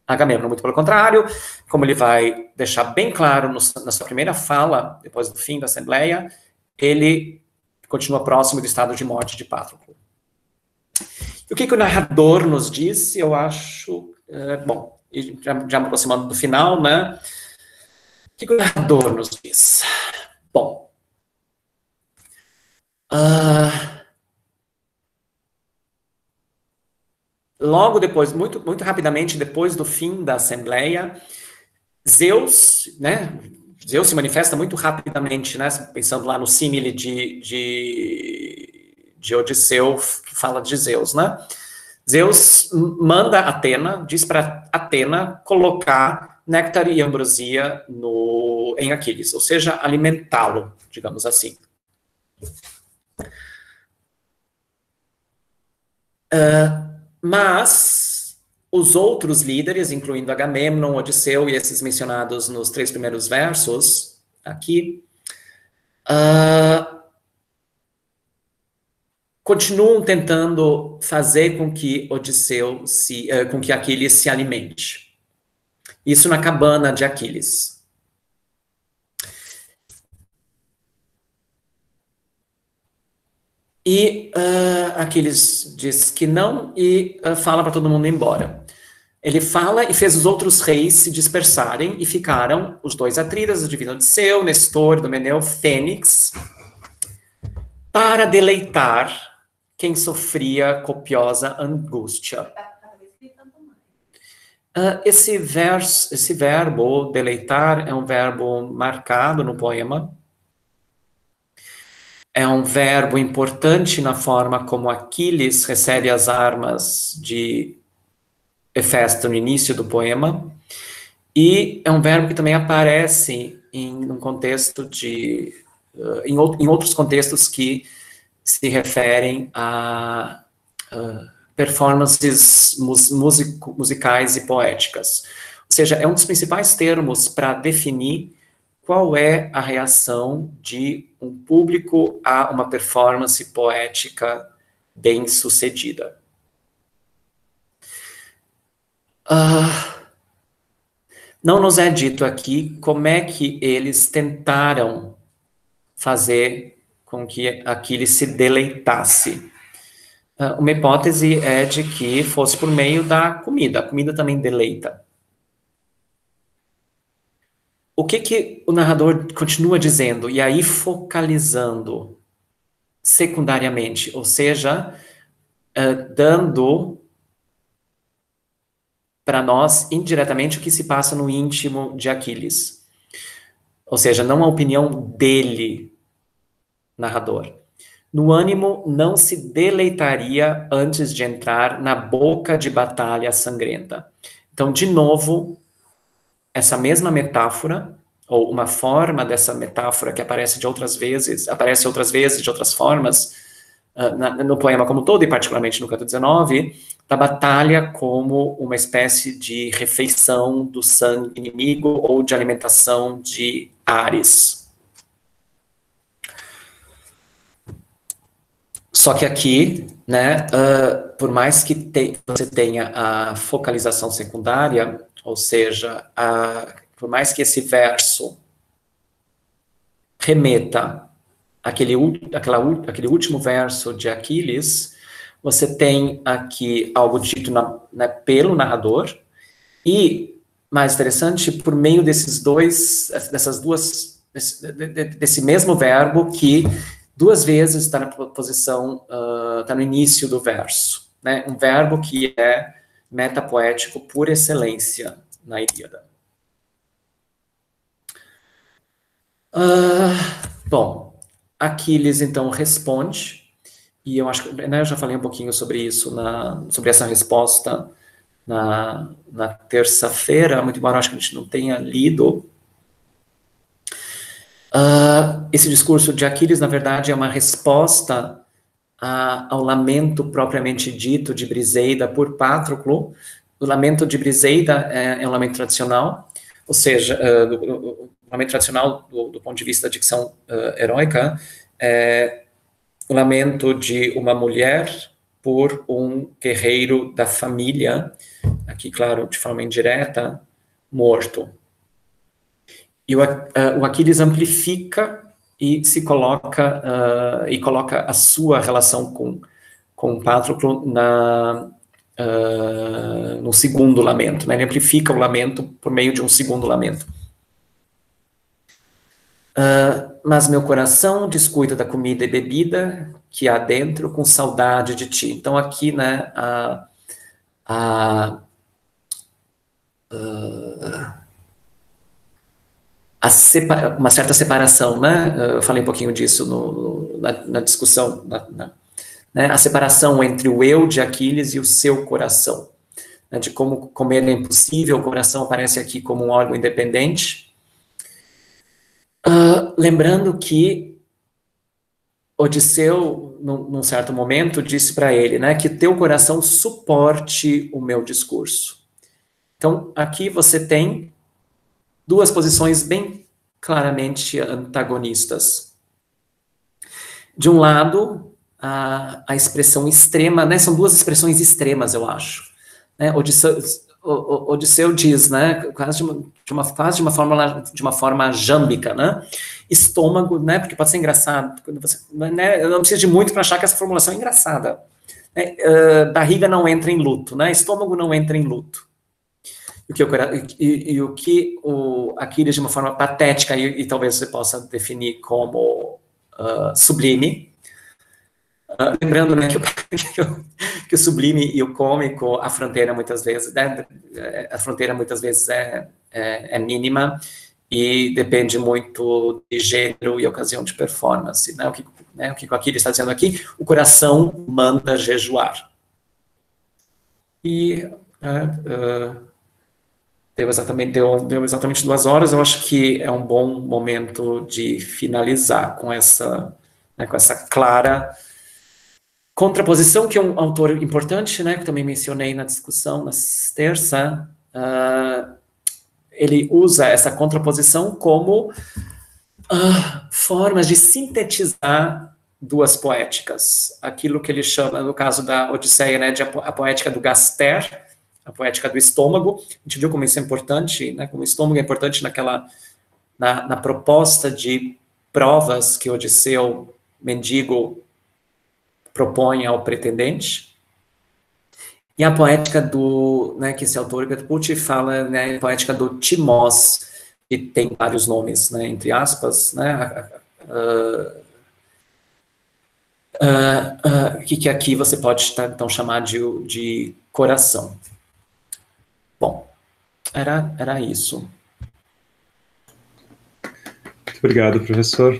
Agamemnon. Muito pelo contrário, como ele vai deixar bem claro na sua primeira fala, depois do fim da Assembleia, ele continua próximo do estado de morte de Patroclo. E o que o narrador nos diz, eu acho... bom, já me aproximando do final, né? O que o narrador nos diz? Bom... logo depois, muito rapidamente depois do fim da Assembleia, Zeus, né? Zeus se manifesta muito rapidamente, né? Pensando lá no símile de Odisseu, que fala de Zeus, né? Zeus manda Atena, diz para Atena colocar néctar e ambrosia em Aquiles, ou seja, alimentá-lo, digamos assim. Mas os outros líderes, incluindo Agamemnon, Odisseu e esses mencionados nos 3 primeiros versos, aqui, continuam tentando fazer com que com que Aquiles se alimente. Isso na cabana de Aquiles. E Aquiles diz que não e fala para todo mundo ir embora. Ele fala e fez os outros reis se dispersarem e ficaram os 2 Atridas, o divino Odisseu, Nestor, Domeneu, Fênix, para deleitar quem sofria copiosa angústia. Esse verbo, deleitar, é um verbo marcado no poema. É um verbo importante na forma como Aquiles recebe as armas de Hefesto no início do poema, e é um verbo que também aparece em um contexto em outros contextos que se referem a performances musicais e poéticas. Ou seja, é um dos principais termos para definir qual é a reação de um público a uma performance poética bem-sucedida. Não nos é dito aqui como é que eles tentaram fazer com que Aquiles se deleitasse. Uma hipótese é de que fosse por meio da comida. A comida também deleita. O que o narrador continua dizendo, e aí focalizando secundariamente, ou seja, dando para nós indiretamente o que se passa no íntimo de Aquiles. Ou seja, não a opinião dele, narrador. No ânimo não se deleitaria antes de entrar na boca de batalha sangrenta. Então, de novo, essa mesma metáfora, ou uma forma dessa metáfora que aparece outras vezes de outras formas, no poema como todo, e particularmente no canto 19, da batalha como uma espécie de refeição do sangue inimigo ou de alimentação de Ares. Só que aqui, né, por mais que você tenha a focalização secundária, ou seja, por mais que esse verso remeta àquele último verso de Aquiles, você tem aqui algo dito pelo narrador, e, mais interessante, por meio desse mesmo verbo que 2 vezes está na posição, está no início do verso, né? Um verbo que é metapoético por excelência na Ilíada. Bom, Aquiles, então, responde, e eu acho que, né, eu já falei um pouquinho sobre isso, sobre essa resposta na terça-feira, muito embora eu acho que a gente não tenha lido. Esse discurso de Aquiles, na verdade, é uma resposta ao lamento propriamente dito de Briseida por Patroclo. O lamento de Briseida é um lamento tradicional, ou seja, o lamento tradicional do ponto de vista da dicção heróica é o lamento de uma mulher por um guerreiro da família, aqui, claro, de forma indireta, morto. E o Aquiles amplifica e se coloca e coloca a sua relação com Patroclo no segundo lamento, né? Ele amplifica o lamento por meio de um segundo lamento. Mas meu coração descuida da comida e bebida que há dentro com saudade de ti. Então aqui, né, uma certa separação, né? Eu falei um pouquinho disso na discussão, né? A separação entre o eu de Aquiles e o seu coração, né? De como ele é impossível, o coração aparece aqui como um órgão independente. Lembrando que Odisseu, num certo momento, disse para ele, né, que teu coração suporte o meu discurso. Então, aqui você tem duas posições bem claramente antagonistas. De um lado, a expressão extrema, né, são duas expressões extremas, eu acho. Né, Odisseu diz, né, quase de uma forma jâmbica, né, estômago, né, porque pode ser engraçado, né, eu não preciso de muito para achar que essa formulação é engraçada. Né, barriga não entra em luto, né, estômago não entra em luto. O que o Aquiles, de uma forma patética, e talvez você possa definir como sublime, lembrando, né, que o sublime e o cômico, a fronteira muitas vezes é mínima e depende muito de gênero e ocasião de performance. Né? O que o Aquiles está dizendo aqui? O coração manda jejuar. E deu exatamente 2 horas. Eu acho que é um bom momento de finalizar com essa clara contraposição, que é um autor importante, né, que também mencionei na discussão na terça. Ele usa essa contraposição como formas de sintetizar duas poéticas. Aquilo que ele chama, no caso da Odisseia, né, de a poética do gaster, a poética do estômago. A gente viu como isso é importante, né, como o estômago é importante na proposta de provas que Odisseu, mendigo, propõe ao pretendente. E a poética né, que esse autor, Pucci, fala, né, a poética do Timós, que tem vários nomes, né, entre aspas, né, que aqui você pode então chamar de coração. Bom, era isso. Muito obrigado, professor.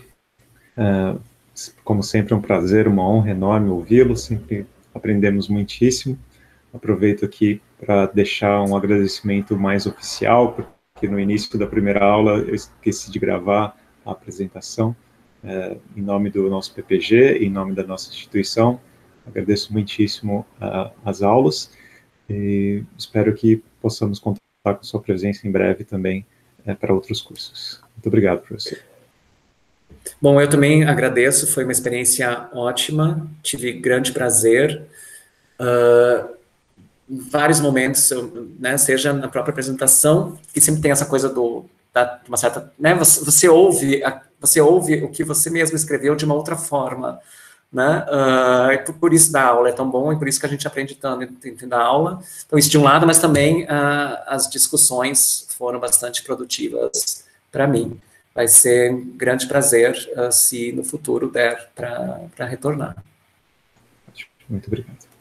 Como sempre, é um prazer, uma honra enorme ouvi-lo, sempre aprendemos muitíssimo. Aproveito aqui para deixar um agradecimento mais oficial, porque no início da primeira aula eu esqueci de gravar a apresentação. Em nome do nosso PPG, em nome da nossa instituição, agradeço muitíssimo as aulas e espero que possamos contar com sua presença em breve também para outros cursos. Muito obrigado, professor. Bom, eu também agradeço, foi uma experiência ótima, tive grande prazer. Em vários momentos, né, seja na própria apresentação, que sempre tem essa coisa de uma certa, né, você ouve o que você mesmo escreveu de uma outra forma, né, por isso da aula é tão bom e por isso que a gente aprende tanto dentro da aula. Então isso de um lado, mas também as discussões foram bastante produtivas para mim. Vai ser um grande prazer se no futuro der para retornar. Muito obrigado.